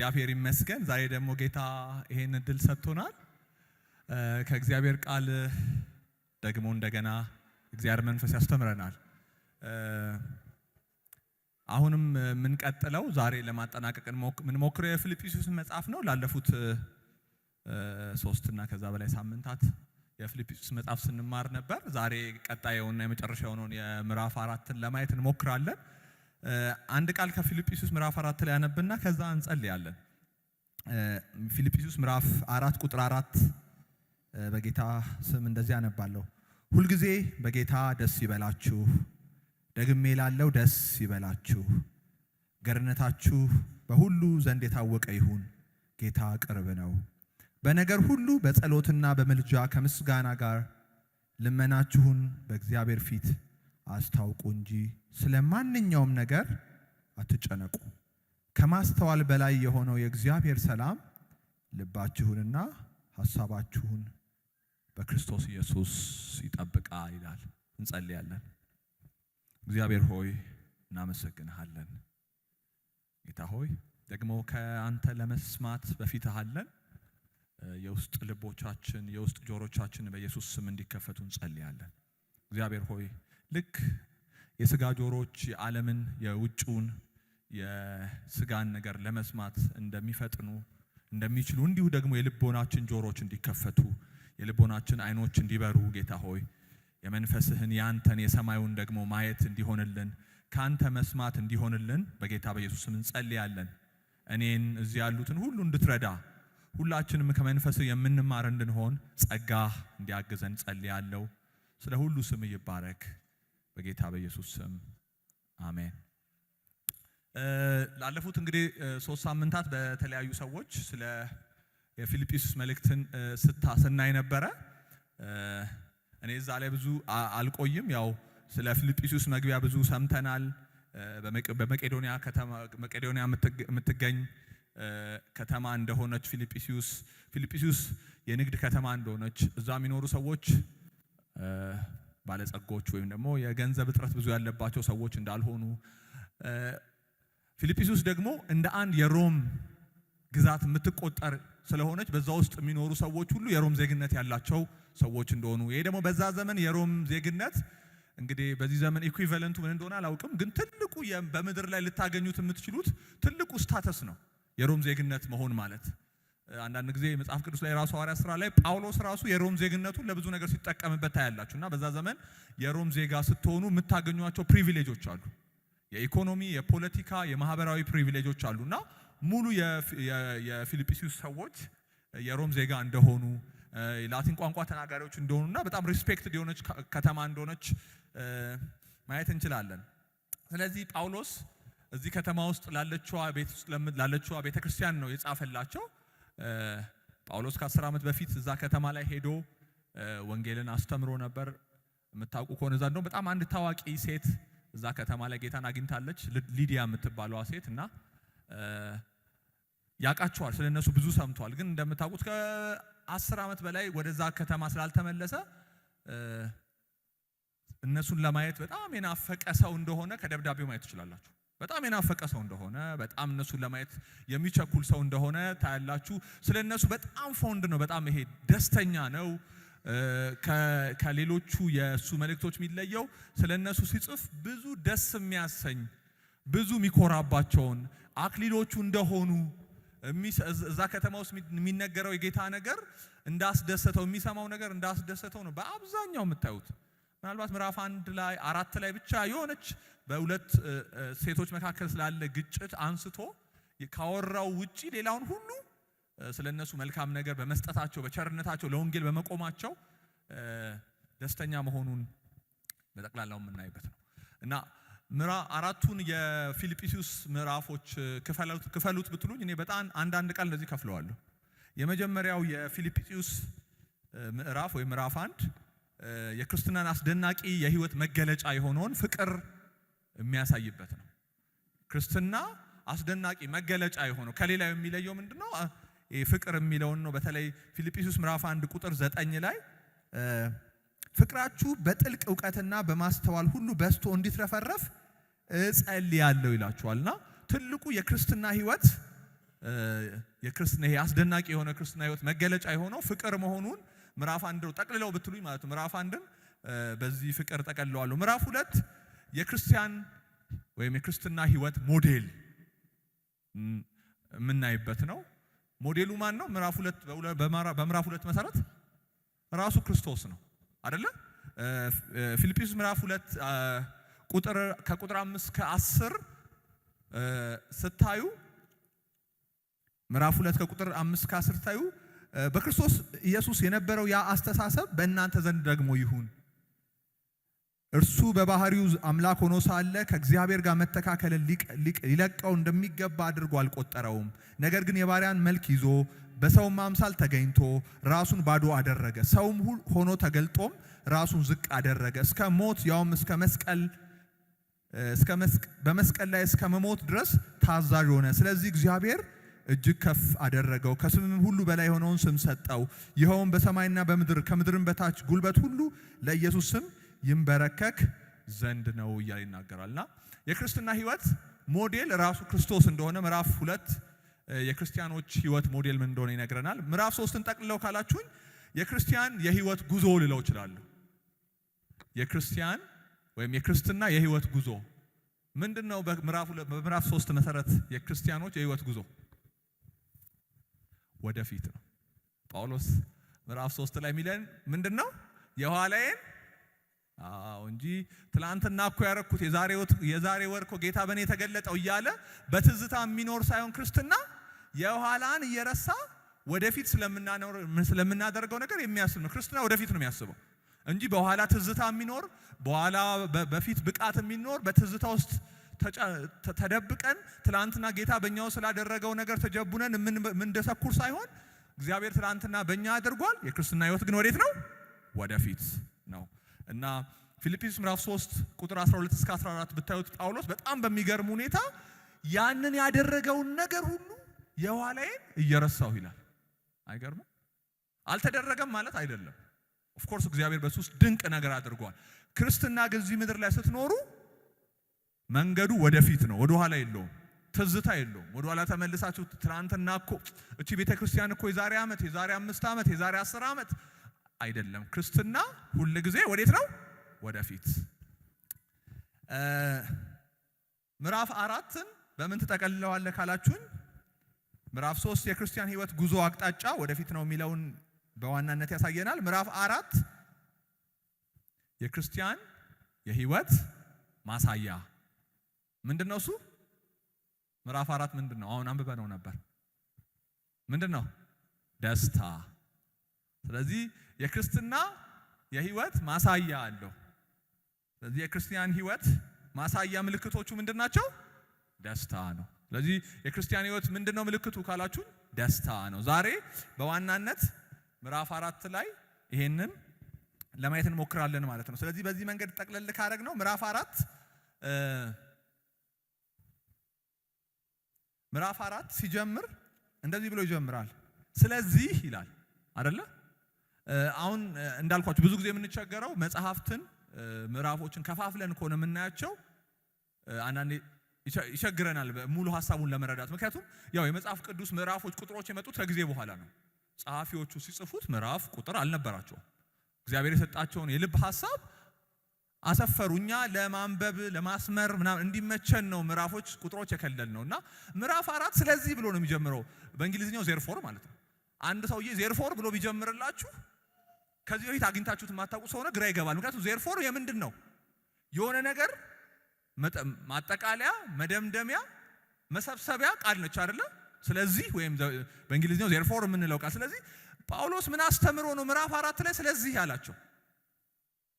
እግዚአብሔር ይመስገን ዛሬ ደግሞ ጌታ ይሄን እድል ሰጥቶናል። ከእግዚአብሔር ቃል ደግሞ እንደገና እግዚአብሔር መንፈስ ያስተምረናል። አሁንም የምንቀጥለው ዛሬ ለማጠናቀቅ የምንሞክረው የፊልጵስዩስ መጽሐፍ ነው። ላለፉት 3 እና ከዛ በላይ ሳምንታት የፊልጵስዩስ መጽሐፍ ስንማር ነበር። ዛሬ ቀጣዩና የመጨረሻውን የምዕራፍ 4ን ለማየት እንሞክራለን። አንድ ቃል ከፊልጵስዩስ ምዕራፍ 4 ላይ ያነብና ከዛ እንጸልያለን። ፊልጵስዩስ ምዕራፍ 4 ቁጥር 4 በጌታ ስም እንደዚህ አነባለሁ። ሁልጊዜ በጌታ ደስ ይበላችሁ፣ ደግሜ እላለሁ ደስ ይበላችሁ። ገርነታችሁ በሁሉ ዘንድ የታወቀ ይሁን፣ ጌታ ቅርብ ነው። በነገር ሁሉ በጸሎትና በምልጃ ከምስጋና ጋር ልመናችሁን በእግዚአብሔር ፊት አስታውቁ እንጂ ስለማንኛውም ነገር አትጨነቁ። ከማስተዋል በላይ የሆነው የእግዚአብሔር ሰላም ልባችሁንና ሐሳባችሁን በክርስቶስ ኢየሱስ ይጠብቃል ይላል። እንጸልያለን። እግዚአብሔር ሆይ እናመሰግንሃለን። ጌታ ሆይ ደግሞ ከአንተ ለመስማት በፊትህ አለን። የውስጥ ልቦቻችን የውስጥ ጆሮቻችን በኢየሱስ ስም እንዲከፈቱ እንጸልያለን። እግዚአብሔር ሆይ ልክ የሥጋ ጆሮች የዓለምን የውጭውን የሥጋን ነገር ለመስማት እንደሚፈጥኑ እንደሚችሉ እንዲሁ ደግሞ የልቦናችን ጆሮች እንዲከፈቱ የልቦናችን አይኖች እንዲበሩ ጌታ ሆይ የመንፈስህን ያንተን የሰማዩን ደግሞ ማየት እንዲሆንልን ካንተ መስማት እንዲሆንልን በጌታ በኢየሱስ ስም እንጸልያለን። እኔን እዚህ ያሉትን ሁሉ እንድትረዳ ሁላችንም ከመንፈስህ የምንማር እንድንሆን ጸጋህ እንዲያግዘን ጸልያለሁ። ስለ ሁሉ ስም ይባረክ በጌታ በኢየሱስ ስም አሜን። ላለፉት እንግዲህ 3 ሳምንታት በተለያዩ ሰዎች ስለ የፊልጵስዩስ መልእክትን ስናይ ነበረ። እኔ እዛ ላይ ብዙ አልቆይም። ያው ስለ ፊልጵስዩስ መግቢያ ብዙ ሰምተናል። በመቄዶንያ የምትገኝ ከተማ እንደሆነች ፊልጵስዩስ የንግድ ከተማ እንደሆነች እዛ የሚኖሩ ሰዎች ባለጸጎች ወይም ደግሞ የገንዘብ እጥረት ብዙ ያለባቸው ሰዎች እንዳልሆኑ ፊልጵስዩስ ደግሞ እንደ አንድ የሮም ግዛት የምትቆጠር ስለሆነች በዛ ውስጥ የሚኖሩ ሰዎች ሁሉ የሮም ዜግነት ያላቸው ሰዎች እንደሆኑ ይሄ ደግሞ በዛ ዘመን የሮም ዜግነት እንግዲህ በዚህ ዘመን ኢኩዊቫለንቱ ምን እንደሆነ አላውቅም፣ ግን ትልቁ በምድር ላይ ልታገኙት የምትችሉት ትልቁ ስታተስ ነው የሮም ዜግነት መሆን ማለት። አንዳንድ ጊዜ መጽሐፍ ቅዱስ ላይ ራሱ ሐዋርያት ሥራ ላይ ጳውሎስ ራሱ የሮም ዜግነቱን ለብዙ ነገር ሲጠቀምበት ታያላችሁና በዛ ዘመን የሮም ዜጋ ስትሆኑ የምታገኟቸው ፕሪቪሌጆች አሉ። የኢኮኖሚ፣ የፖለቲካ፣ የማህበራዊ ፕሪቪሌጆች አሉና ሙሉ የፊልጵስዩስ ሰዎች የሮም ዜጋ እንደሆኑ ላቲን ቋንቋ ተናጋሪዎች እንደሆኑና በጣም ሪስፔክትድ የሆነች ከተማ እንደሆነች ማየት እንችላለን። ስለዚህ ጳውሎስ እዚህ ከተማ ውስጥ ላለችዋ ቤተክርስቲያን ነው የጻፈላቸው። ጳውሎስ ከ10 ዓመት በፊት እዛ ከተማ ላይ ሄዶ ወንጌልን አስተምሮ ነበር። የምታውቁ ከሆነ እዛ እንደውም በጣም አንድ ታዋቂ ሴት እዛ ከተማ ላይ ጌታን አግኝታለች፣ ሊዲያ የምትባለዋ ሴት እና ያውቃቸዋል፣ ስለነሱ ብዙ ሰምቷል። ግን እንደምታውቁት ከ10 ዓመት በላይ ወደዛ ከተማ ስላልተመለሰ እነሱን ለማየት በጣም የናፈቀ ሰው እንደሆነ ከደብዳቤው ማየት ትችላላችሁ። በጣም የናፈቀ ሰው እንደሆነ በጣም እነሱን ለማየት የሚቸኩል ሰው እንደሆነ ታያላችሁ። ስለነሱ በጣም ፎንድ ነው፣ በጣም ይሄ ደስተኛ ነው። ከሌሎቹ የእሱ መልእክቶች የሚለየው ስለነሱ ሲጽፍ ብዙ ደስ የሚያሰኝ ብዙ የሚኮራባቸውን አክሊሎቹ እንደሆኑ እዛ ከተማ ውስጥ የሚነገረው የጌታ ነገር እንዳስደሰተው የሚሰማው ነገር እንዳስደሰተው ነው በአብዛኛው የምታዩት። ምናልባት ምዕራፍ 4 ላይ ብቻ የሆነች በሁለት ሴቶች መካከል ስላለ ግጭት አንስቶ ካወራው ውጪ ሌላውን ሁሉ ስለነሱ መልካም ነገር በመስጠታቸው በቸርነታቸው ለወንጌል በመቆማቸው ደስተኛ መሆኑን በጠቅላላው የምናይበት ነው እና አራቱን የፊልጵስዩስ ምዕራፎች ክፈሉት ብትሉኝ እኔ በጣም አንዳንድ ቃል እንደዚህ ከፍለዋለሁ። የመጀመሪያው የፊልጵስዩስ ምዕራፍ ወይ ምዕራፍ 1 የክርስትናን አስደናቂ የህይወት መገለጫ የሆነውን ፍቅር የሚያሳይበት ነው። ክርስትና አስደናቂ መገለጫ የሆነው ከሌላው የሚለየው ምንድነው? ፍቅር የሚለውን ነው። በተለይ ፊልጵስዩስ ምዕራፍ 1 ቁጥር 9 ላይ ፍቅራችሁ በጥልቅ ዕውቀትና በማስተዋል ሁሉ በስቶ እንዲትረፈረፍ እጸልያለሁ ይላችኋልና ትልቁ የክርስትና ህይወት የክርስትና ይሄ አስደናቂ የሆነ ክርስትና ህይወት መገለጫ የሆነው ፍቅር መሆኑን ምዕራፍ 1 ጠቅልለው ብትሉኝ ማለት ነው። ምዕራፍ 1ን በዚህ ፍቅር ጠቀልለዋለሁ። ምዕራፍ 2 የክርስቲያን ወይም የክርስትና ህይወት ሞዴል የምናይበት ነው። ሞዴሉ ማን ነው? በምዕራፍ 2 መሰረት ራሱ ክርስቶስ ነው አይደለ? ፊልጵስዩስ ምዕራፍ 2 ከቁጥር 5 እስከ 10 ስታዩ ምዕራፍ 2 ከቁጥር 5 እስከ 10 ስታዩ በክርስቶስ ኢየሱስ የነበረው ያ አስተሳሰብ በእናንተ ዘንድ ደግሞ ይሁን። እርሱ በባህሪው አምላክ ሆኖ ሳለ ከእግዚአብሔር ጋር መተካከልን ሊለቀው እንደሚገባ አድርጎ አልቆጠረውም። ነገር ግን የባሪያን መልክ ይዞ በሰውም አምሳል ተገኝቶ ራሱን ባዶ አደረገ። ሰውም ሆኖ ተገልጦም ራሱን ዝቅ አደረገ እስከ ሞት፣ ያውም በመስቀል ላይ እስከ መሞት ድረስ ታዛዥ ሆነ። ስለዚህ እግዚአብሔር እጅግ ከፍ አደረገው፣ ከስምም ሁሉ በላይ የሆነውን ስም ሰጠው። ይኸውም በሰማይና በምድር ከምድርም በታች ጉልበት ሁሉ ለኢየሱስ ስም ይንበረከክ ዘንድ ነው እያለ ይናገራልና የክርስትና ህይወት ሞዴል ራሱ ክርስቶስ እንደሆነ ምዕራፍ 2 የክርስቲያኖች ህይወት ሞዴል ምን እንደሆነ ይነግረናል። ምዕራፍ 3ን ጠቅልለው ካላችሁኝ የክርስቲያን የህይወት ጉዞ ልለው እችላለሁ። የክርስቲያን ወይም የክርስትና የህይወት ጉዞ ምንድነው? በምዕራፍ 3 መሰረት የክርስቲያኖች የህይወት ጉዞ ወደፊት ነው። ጳውሎስ ምዕራፍ 3 ላይ የሚለን ምንድነው? የኋላዬን እንጂ ትላንትና እኮ ያረኩት የዛሬ ወር እኮ ጌታ በእኔ ተገለጠው እያለ በትዝታ የሚኖር ሳይሆን ክርስትና የኋላን እየረሳ ወደፊት ስለምናደርገው ነገር የሚያስብ ነው። ክርስትና ወደፊት ነው የሚያስበው እንጂ በኋላ ትዝታ የሚኖር በኋላ በፊት ብቃት የሚኖር በትዝታ ውስጥ ተደብቀን ትላንትና ጌታ በእኛው ስላደረገው ነገር ተጀቡነን ምንደሰኩር ሳይሆን እግዚአብሔር ትላንትና በእኛ አድርጓል። የክርስትና ህይወት ግን ወዴት ነው? ወደፊት ነው። እና ፊልጵስዩስ ምዕራፍ 3 ቁጥር 12 እስከ 14 ብታዩት ጳውሎስ በጣም በሚገርም ሁኔታ ያንን ያደረገውን ነገር ሁሉ የኋላዬን እየረሳሁ ይላል። አይገርምም? አልተደረገም ማለት አይደለም። ኦፍ ኮርስ እግዚአብሔር በሱ ውስጥ ድንቅ ነገር አድርጓል። ክርስትና ግን እዚህ ምድር ላይ ስትኖሩ መንገዱ ወደፊት ነው፣ ወደ ኋላ የለውም፣ ትዝታ የለውም። ወደ ኋላ ተመልሳችሁ ትናንትና እኮ እቺ ቤተክርስቲያን እኮ የዛሬ ዓመት፣ የዛሬ 5 ዓመት፣ የዛሬ 10 ዓመት አይደለም። ክርስትና ሁሉ ጊዜ ወዴት ነው? ወደፊት። ምዕራፍ 4ን በምን ትጠቀልለዋለህ ካላችሁን ምዕራፍ 3 የክርስቲያን ህይወት ጉዞ አቅጣጫ ወደፊት ነው የሚለውን በዋናነት ያሳየናል። ምዕራፍ 4 የክርስቲያን የህይወት ማሳያ ምንድነው? እሱ ምዕራፍ 4 ምንድነው? አሁን አንብበነው ነበር። ምንድነው? ደስታ። ስለዚህ የክርስትና የህይወት ማሳያ አለው። ስለዚህ የክርስቲያን ህይወት ማሳያ ምልክቶቹ ምንድናቸው? ደስታ ነው። ስለዚህ የክርስቲያን ህይወት ምንድነው ምልክቱ ካላችሁ ደስታ ነው። ዛሬ በዋናነት ምዕራፍ 4 ላይ ይሄንን ለማየት እንሞክራለን ማለት ነው። ስለዚህ በዚህ መንገድ ጠቅለል ካደረግ ነው ምዕራፍ 4 ሲጀምር እንደዚህ ብሎ ይጀምራል። ስለዚህ ይላል አይደለ? አሁን እንዳልኳችሁ ብዙ ጊዜ የምንቸገረው መጽሐፍትን ምዕራፎችን ከፋፍለን ከሆነ የምናያቸው አንዳንዴ ይቸግረናል ሙሉ ሐሳቡን ለመረዳት። ምክንያቱም ያው የመጽሐፍ ቅዱስ ምዕራፎች ቁጥሮች የመጡት ከጊዜ በኋላ ነው። ጸሐፊዎቹ ሲጽፉት ምዕራፍ ቁጥር አልነበራቸውም። እግዚአብሔር የሰጣቸውን የልብ ሐሳብ አሰፈሩ። እኛ ለማንበብ ለማስመር ምናምን እንዲመቸን ነው ምዕራፎች ቁጥሮች የከለል ነውና ምዕራፍ 4 ስለዚህ ብሎ ነው የሚጀምረው። በእንግሊዝኛው ዜርፎር ማለት ነው። አንድ ሰውዬ ዜርፎር ብሎ ቢጀምርላችሁ ከዚህ በፊት አግኝታችሁት የማታውቁ ሰው ነው ግራ ይገባል። ምክንያቱም ዜርፎር የምንድን ነው? የሆነ ነገር ማጠቃለያ፣ መደምደሚያ፣ መሰብሰቢያ ቃል ነች አይደለ? ስለዚህ ወይም በእንግሊዝኛው ዜርፎር የምንለው ቃል። ስለዚህ ጳውሎስ ምን አስተምሮ ነው ምዕራፍ 4 ላይ ስለዚህ ያላቸው?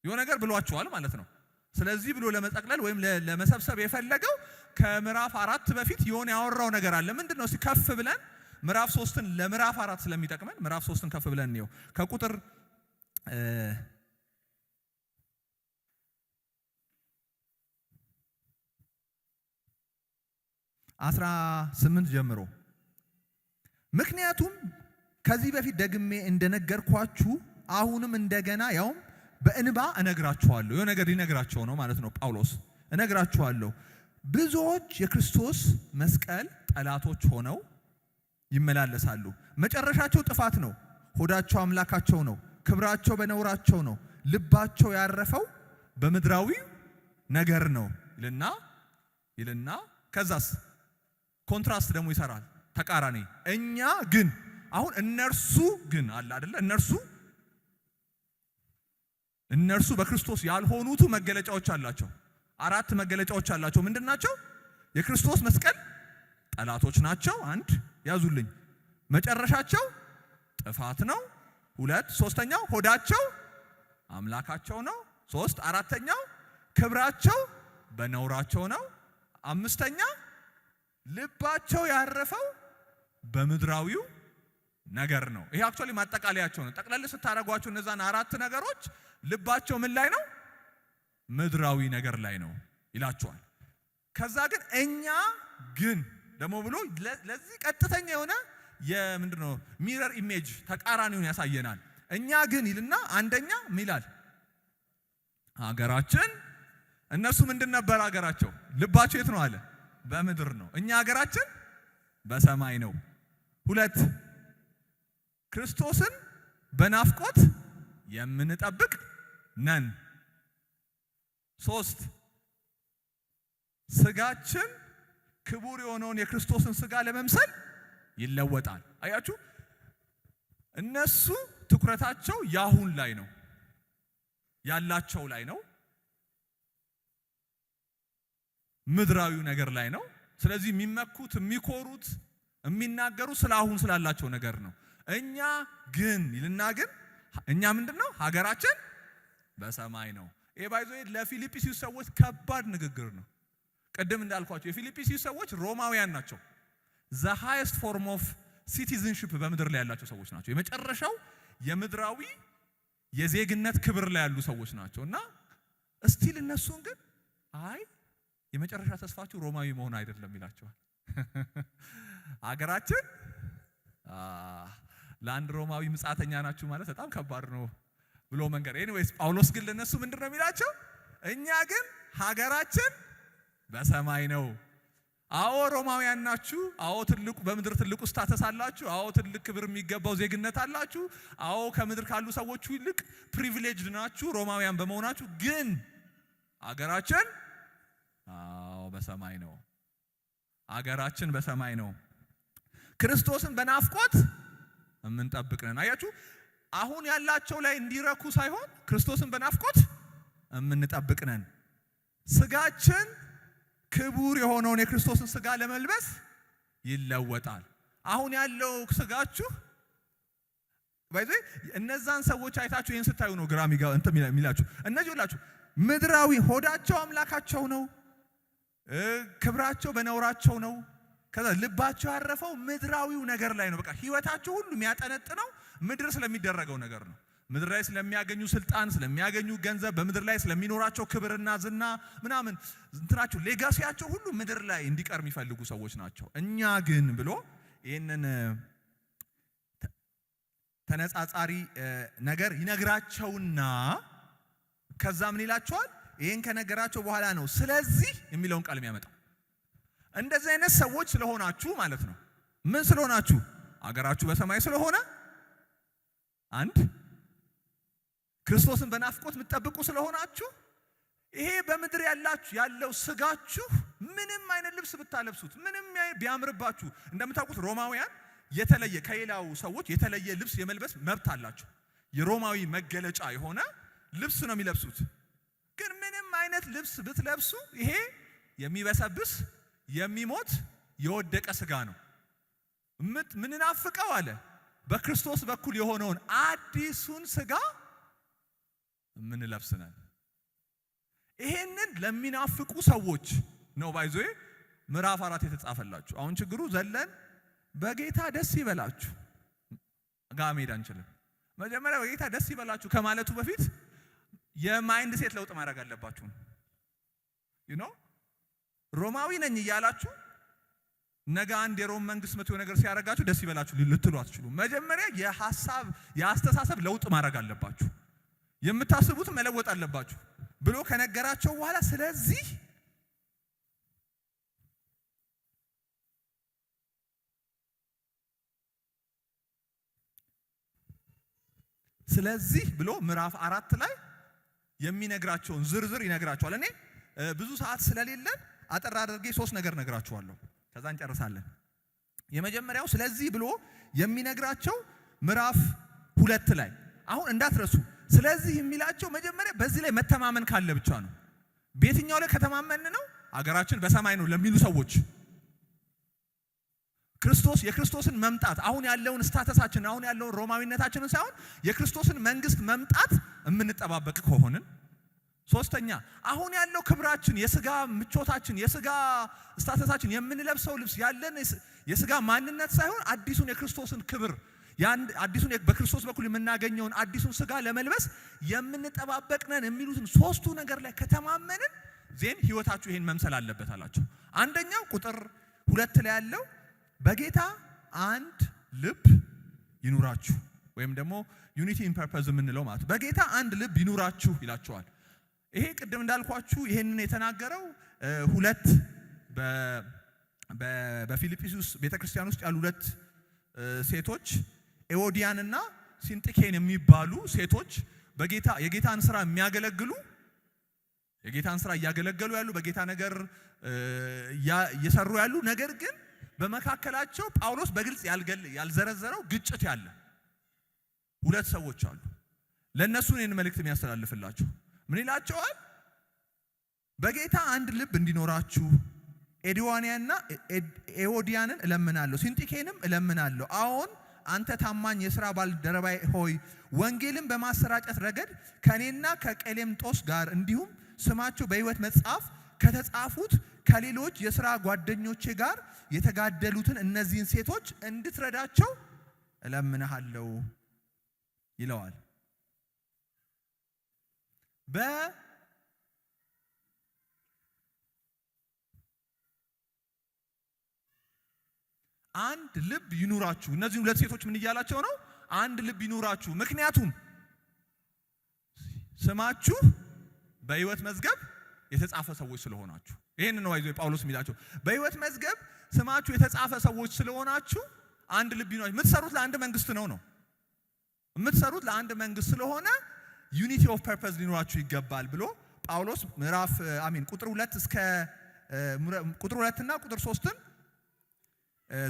የሆነ ነገር ብሏቸዋል ማለት ነው። ስለዚህ ብሎ ለመጠቅለል ወይም ለመሰብሰብ የፈለገው ከምዕራፍ 4 በፊት የሆነ ያወራው ነገር አለ። ምንድነው? ከፍ ብለን ምዕራፍ 3ን ለምዕራፍ 4 ስለሚጠቅመን ምዕራፍ 3ን ከፍ ብለን ነው ከቁጥር 18 ጀምሮ ምክንያቱም ከዚህ በፊት ደግሜ እንደነገርኳችሁ አሁንም እንደገና ያውም በእንባ እነግራችኋለሁ። የሆነ ነገር ሊነግራቸው ነው ማለት ነው ጳውሎስ። እነግራችኋለሁ ብዙዎች የክርስቶስ መስቀል ጠላቶች ሆነው ይመላለሳሉ። መጨረሻቸው ጥፋት ነው። ሆዳቸው አምላካቸው ነው። ክብራቸው በነውራቸው ነው። ልባቸው ያረፈው በምድራዊ ነገር ነው ይልና ከዛስ ኮንትራስት ደግሞ ይሰራል ተቃራኒ። እኛ ግን አሁን እነርሱ ግን አለ አይደለ? እነርሱ በክርስቶስ ያልሆኑቱ መገለጫዎች አላቸው። 4 መገለጫዎች አላቸው። ምንድናቸው? የክርስቶስ መስቀል ጠላቶች ናቸው። 1 ያዙልኝ። መጨረሻቸው ጥፋት ነው። 2 ሶስተኛው ሆዳቸው አምላካቸው ነው። 3 4ኛው ክብራቸው በነውራቸው ነው። 5ኛ ልባቸው ያረፈው በምድራዊው ነገር ነው። ይሄ አክቹአሊ ማጠቃለያቸው ነው። ጠቅለል ስታረጓቸው እነዛን 4 ነገሮች ልባቸው ምን ላይ ነው? ምድራዊ ነገር ላይ ነው ይላቸዋል። ከዛ ግን እኛ ግን ደግሞ ብሎ ለዚህ ቀጥተኛ የሆነ የምንድነው ሚረር ኢሜጅ ተቃራኒውን ያሳየናል። እኛ ግን ይልና አንደኛ ሚላል ሀገራችን እነሱ ምንድን ነበር ሀገራቸው? ልባቸው የት ነው አለ? በምድር ነው። እኛ ሀገራችን በሰማይ ነው። 2 ክርስቶስን በናፍቆት የምንጠብቅ ነን። 3 ስጋችን ክቡር የሆነውን የክርስቶስን ስጋ ለመምሰል ይለወጣል። አያችሁ፣ እነሱ ትኩረታቸው ያሁን ላይ ነው፣ ያላቸው ላይ ነው፣ ምድራዊው ነገር ላይ ነው። ስለዚህ የሚመኩት የሚኮሩት የሚናገሩት ስለ አሁን ስላላቸው ነገር ነው። እኛ ግን ይልና ግን እኛ ምንድነው? ሀገራችን በሰማይ ነው። ይሄ ባይዞ ለፊልጵስዩስ ሰዎች ከባድ ንግግር ነው። ቅድም እንዳልኳቸው የፊልጵስዩስ ሰዎች ሮማውያን ናቸው። the highest form of citizenship በምድር ላይ ያላቸው ሰዎች ናቸው። የመጨረሻው የምድራዊ የዜግነት ክብር ላይ ያሉ ሰዎች ናቸው። እና እስቲል እነሱን ግን አይ የመጨረሻ ተስፋችሁ ሮማዊ መሆን አይደለም ይላቸዋል። ሀገራችን ለአንድ ሮማዊ ምጻተኛ ናችሁ ማለት በጣም ከባድ ነው ብሎ መንገር። ኤኒዌይስ ጳውሎስ ግን ለነሱ ምንድነው የሚላቸው? እኛ ግን ሀገራችን በሰማይ ነው። አዎ ሮማውያን ናችሁ። አዎ ትልቁ በምድር ትልቁ ስታተስ አላችሁ። አዎ ትልቅ ክብር የሚገባው ዜግነት አላችሁ። አዎ ከምድር ካሉ ሰዎች ይልቅ ፕሪቪሌጅድ ናችሁ ሮማውያን በመሆናችሁ። ግን ሀገራችን በሰማይ ነው። ሀገራችን በሰማይ ነው። ክርስቶስን በናፍቆት የምንጠብቅ ነን። አያችሁ፣ አሁን ያላቸው ላይ እንዲረኩ ሳይሆን ክርስቶስን በናፍቆት የምንጠብቅ ነን። ስጋችን ክቡር የሆነውን የክርስቶስን ስጋ ለመልበስ ይለወጣል። አሁን ያለው ስጋችሁ ባይዘ እነዛን ሰዎች አይታችሁ ይሄን ስታዩ ነው ግራ የሚላችሁ። እነዚህ ሁላችሁ ምድራዊ ሆዳቸው አምላካቸው ነው፣ ክብራቸው በነውራቸው ነው። ከዛ ልባቸው ያረፈው ምድራዊው ነገር ላይ ነው። በቃ ህይወታቸው ሁሉ የሚያጠነጥነው ምድር ስለሚደረገው ነገር ነው። ምድር ላይ ስለሚያገኙ ስልጣን፣ ስለሚያገኙ ገንዘብ፣ በምድር ላይ ስለሚኖራቸው ክብርና ዝና ምናምን እንትናቸው ሌጋሲያቸው ሁሉ ምድር ላይ እንዲቀር የሚፈልጉ ሰዎች ናቸው። እኛ ግን ብሎ ይህንን ተነጻጻሪ ነገር ይነግራቸውና ከዛ ምን ይላቸዋል? ይሄን ከነገራቸው በኋላ ነው ስለዚህ የሚለውን ቃል የሚያመጣው። እንደዚህ አይነት ሰዎች ስለሆናችሁ ማለት ነው። ምን ስለሆናችሁ? አገራችሁ በሰማይ ስለሆነ፣ አንድ ክርስቶስን በናፍቆት የምትጠብቁ ስለሆናችሁ፣ ይሄ በምድር ያለው ስጋችሁ ምንም አይነት ልብስ ብታለብሱት፣ ምንም ቢያምርባችሁ፣ እንደምታውቁት ሮማውያን የተለየ ከሌላው ሰዎች የተለየ ልብስ የመልበስ መብት አላቸው። የሮማዊ መገለጫ የሆነ ልብስ ነው የሚለብሱት። ግን ምንም አይነት ልብስ ብትለብሱ ይሄ የሚበሰብስ የሚሞት የወደቀ ስጋ ነው። ምንናፍቀው አለ በክርስቶስ በኩል የሆነውን አዲሱን ስጋ ምንለብስነን። ይሄንን ለሚናፍቁ ሰዎች ነው ባይዞ ምዕራፍ 4 የተጻፈላችሁ። አሁን ችግሩ ዘለን በጌታ ደስ ይበላችሁ ጋር መሄድ አንችልም። መጀመሪያ በጌታ ደስ ይበላችሁ ከማለቱ በፊት የማይንድ ሴት ለውጥ ማድረግ አለባችሁ። ሮማዊ ነኝ እያላችሁ ነገ አንድ የሮም መንግስት መጥቶ ነገር ሲያረጋችሁ ደስ ይበላችሁ ልትሉ አትችሉም። መጀመሪያ የአስተሳሰብ ለውጥ ማድረግ አለባችሁ። የምታስቡት መለወጥ አለባችሁ ብሎ ከነገራቸው በኋላ ስለዚህ ስለዚህ ብሎ ምዕራፍ 4 ላይ የሚነግራቸውን ዝርዝር ይነግራቸዋል። እኔ ብዙ ሰዓት ስለሌለን አጠር አድርጌ 3 ነገር ነግራችኋለሁ፣ ከዛ እንጨርሳለን። የመጀመሪያው ስለዚህ ብሎ የሚነግራቸው ምዕራፍ 2 ላይ አሁን እንዳትረሱ። ስለዚህ የሚላቸው መጀመሪያ በዚህ ላይ መተማመን ካለ ብቻ ነው። በየትኛው ላይ ከተማመን ነው? አገራችን በሰማይ ነው ለሚሉ ሰዎች የክርስቶስን መምጣት አሁን ያለውን ስታተሳችን አሁን ያለውን ሮማዊነታችንን ሳይሆን የክርስቶስን መንግስት መምጣት የምንጠባበቅ ከሆንን፣ ሶስተኛ አሁን ያለው ክብራችን የሥጋ ምቾታችን የሥጋ ስታተሳችን የምንለብሰው ልብስ ያለን የሥጋ ማንነት ሳይሆን አዲሱን የክርስቶስን ክብር አዲሱን በክርስቶስ በኩል የምናገኘውን አዲሱን ሥጋ ለመልበስ የምንጠባበቅ ነን የሚሉትን 3ቱ ነገር ላይ ከተማመንን ዜን ህይወታችሁ ይሄን መምሰል አለበት አላቸው። አንደኛው ቁጥር 2 ላይ ያለው በጌታ አንድ ልብ ይኑራችሁ ወይም ደግሞ ዩኒቲ ኢን ፐርፐዝ የምንለው ማለት በጌታ አንድ ልብ ይኑራችሁ ይላቸዋል። ይሄ ቅድም እንዳልኳችሁ ይሄንን የተናገረው 2 በፊልጵስዩስ ቤተክርስቲያን ውስጥ ያሉ 2 ሴቶች ኤዎዲያን እና ሲንጥኬን የሚባሉ ሴቶች የጌታን ስራ የሚያገለግሉ የጌታን ስራ እያገለገሉ ያሉ በጌታ ነገር እየሰሩ ያሉ ነገር ግን በመካከላቸው ጳውሎስ በግልጽ ያልዘረዘረው ግጭት ያለ 2 ሰዎች አሉ። ለነሱ እኔን መልእክት የሚያስተላልፍላችሁ ምን ይላቸዋል? በጌታ አንድ ልብ እንዲኖራችሁ ኤዲዋንያና ኤዎዲያንን እለምናለሁ፣ ሲንጢኬንም እለምናለሁ። አዎን አንተ ታማኝ የሥራ ባልደረባይ ሆይ ወንጌልን በማሰራጨት ረገድ ከኔና ከቀሌምጦስ ጋር እንዲሁም ስማቸው በሕይወት መጽሐፍ ከተጻፉት ከሌሎች የሥራ ጓደኞቼ ጋር የተጋደሉትን እነዚህን ሴቶች እንድትረዳቸው እለምንሃለሁ ይለዋል። አንድ ልብ ይኑራችሁ። እነዚህ 2 ሴቶች ምን እያላቸው ነው? አንድ ልብ ይኑራችሁ። ምክንያቱም ስማችሁ በሕይወት መዝገብ የተጻፈ ሰዎች ስለሆናችሁ። ይሄን ነው አይዞ ጳውሎስ የሚላቸው። በሕይወት መዝገብ ስማችሁ የተጻፈ ሰዎች ስለሆናችሁ አንድ ልብ ይኑራችሁ። የምትሰሩት ለአንድ መንግስት ነው የምትሰሩት ለአንድ መንግስት ስለሆነ ዩኒቲ ኦፍ ፐርፐዝ ሊኖራችሁ ይገባል ብሎ ጳውሎስ ቁጥር 2 እስከ ቁጥር 2 እና ቁጥር 3ን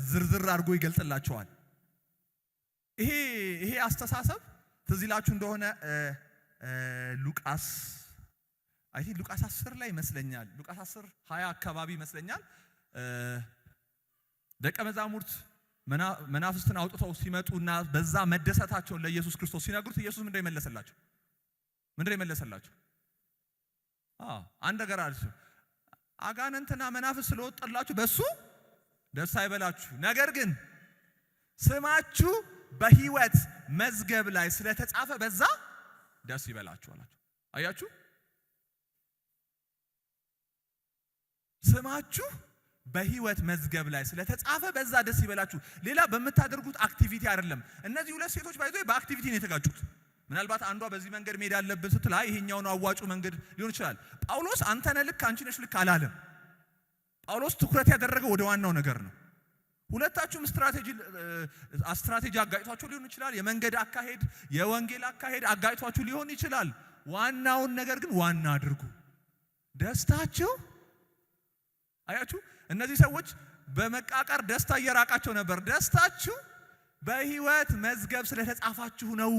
ዝርዝር አድርጎ ይገልጽላቸዋል። ይሄ አስተሳሰብ ትዝ ይላችሁ እንደሆነ ሉቃስ 10 ላይ ይመስለኛል፣ ሉቃስ 10:20 አካባቢ ይመስለኛል ደቀ መዛሙርት መናፍስትን አውጥተው ሲመጡና በዛ መደሰታቸውን ለኢየሱስ ክርስቶስ ሲነግሩት ኢየሱስ ምንድነው የመለሰላቸው? አንድ ነገር አለች። አጋንንትና መናፍስት ስለወጣላችሁ በሱ ደስ አይበላችሁ፣ ነገር ግን ስማችሁ በሕይወት መዝገብ ላይ ስለተጻፈ በዛ ደስ ይበላችሁ አላቸው። አያችሁ፣ ስማችሁ በሕይወት መዝገብ ላይ ስለተጻፈ በዛ ደስ ይበላችሁ። ሌላ በምታደርጉት አክቲቪቲ አይደለም። እነዚህ 2 ሴቶች ባይዘው በአክቲቪቲ ነው የተጋጩት። ምናልባት አንዷ በዚህ መንገድ መሄድ አለብን ስትል ይሄኛው ነው አዋጩ መንገድ ሊሆን ይችላል። ጳውሎስ አንተ ነህ ልክ አንቺ ነሽ ልክ አላለም። ጳውሎስ ትኩረት ያደረገው ወደ ዋናው ነገር ነው። ሁለታችሁም ስትራቴጂ አጋጭቷችሁ ሊሆን ይችላል። የመንገድ አካሄድ፣ የወንጌል አካሄድ አጋጭቷችሁ ሊሆን ይችላል። ዋናውን ነገር ግን ዋና አድርጉ። ደስታችሁ አያችሁ፣ እነዚህ ሰዎች በመቃቀር ደስታ እየራቃቸው ነበር። ደስታችሁ በሕይወት መዝገብ ስለተጻፋችሁ ነው።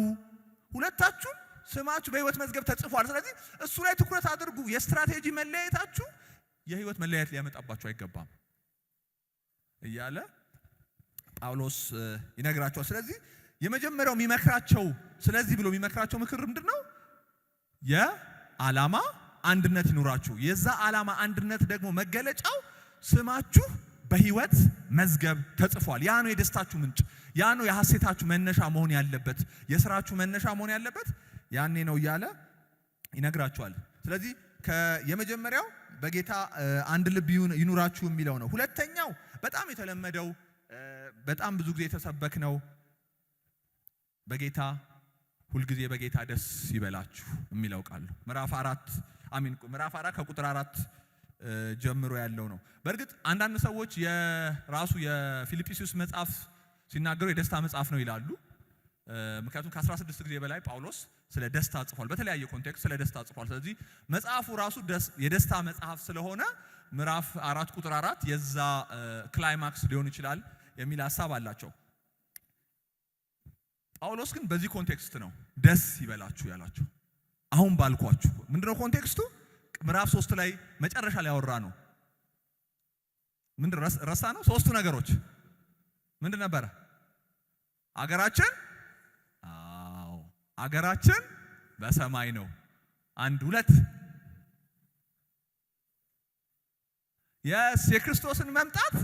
ሁለታችሁም ስማችሁ በሕይወት መዝገብ ተጽፏል። ስለዚህ እሱ ላይ ትኩረት አድርጉ። የስትራቴጂ መለያየታችሁ የሕይወት መለያየት ሊያመጣባችሁ አይገባም እያለ ጳውሎስ ይነግራቸዋል። ስለዚህ የመጀመሪያው የሚመክራቸው ስለዚህ ብሎ የሚመክራቸው ምክር ምንድነው? የዓላማ አንድነት ይኑራችሁ። የዛ ዓላማ አንድነት ደግሞ መገለጫው ስማችሁ በሕይወት መዝገብ ተጽፏል። ያ ነው የደስታችሁ ምንጭ፣ ያ ነው የሐሴታችሁ መነሻ መሆን ያለበት፣ የሥራችሁ መነሻ መሆን ያለበት ያኔ ነው እያለ ይነግራቸዋል። ስለዚህ የመጀመሪያው በጌታ አንድ ልብ ይኑራችሁ የሚለው ነው። ሁለተኛው በጣም የተለመደው በጣም ብዙ ጊዜ የተሰበክነው በጌታ ሁልጊዜ በጌታ ደስ ይበላችሁ የሚለው ቃል ነው። ምዕራፍ 4 ከቁጥር 4 ጀምሮ ያለው ነው። በእርግጥ አንዳንድ ሰዎች የራሱ የፊልጵስዩስ መጽሐፍ ሲናገሩ የደስታ መጽሐፍ ነው ይላሉ። ምክንያቱም ከ16 ጊዜ በላይ ጳውሎስ ስለ ደስታ ጽፏል፣ በተለያየ ኮንቴክስት ስለ ደስታ ጽፏል። ስለዚህ መጽሐፉ ራሱ የደስታ መጽሐፍ ስለሆነ ምዕራፍ 4 ቁጥር 4 የዛ ክላይማክስ ሊሆን ይችላል የሚል ሐሳብ አላቸው። ጳውሎስ ግን በዚህ ኮንቴክስት ነው ደስ ይበላችሁ ያላችሁ። አሁን ባልኳችሁ ምንድነው ኮንቴክስቱ? ምዕራፍ 3 ላይ መጨረሻ ላይ ያወራ ነው። ምንድን ረሳ ነው? ሶስቱ ነገሮች ምንድን ነበረ? አገራችን በሰማይ ነው። 1 2 የክርስቶስን መምጣት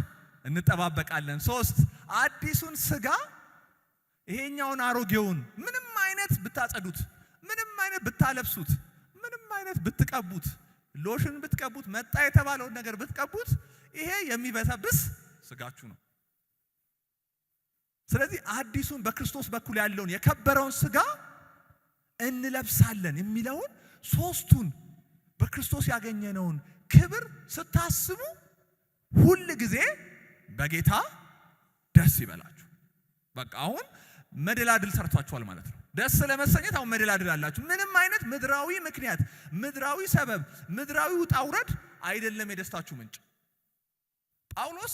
እንጠባበቃለን። 3 አዲሱን ስጋ ይሄኛውን አሮጌውን ምንም አይነት ብታጸዱት፣ ምንም አይነት ብታለብሱት፣ ምንም አይነት ብትቀቡት፣ ሎሽን ብትቀቡት፣ መጣ የተባለውን ነገር ብትቀቡት ይሄ የሚበሰብስ ስጋችሁ ነው። ስለዚህ አዲሱን በክርስቶስ በኩል ያለውን የከበረውን ስጋ እንለብሳለን የሚለውን ሶስቱን በክርስቶስ ያገኘነውን ክብር ስታስቡ ሁል ጊዜ በጌታ ደስ ይበላችሁ። በቃ አሁን መደላድል ሰርቷችኋል ማለት ነው። ደስ ለመሰኘት አሁን መደላድል አላችሁ። ምንም አይነት ምድራዊ ምክንያት፣ ምድራዊ ሰበብ፣ ምድራዊ ውጣ ውረድ አይደለም የደስታችሁ ምንጭ። ጳውሎስ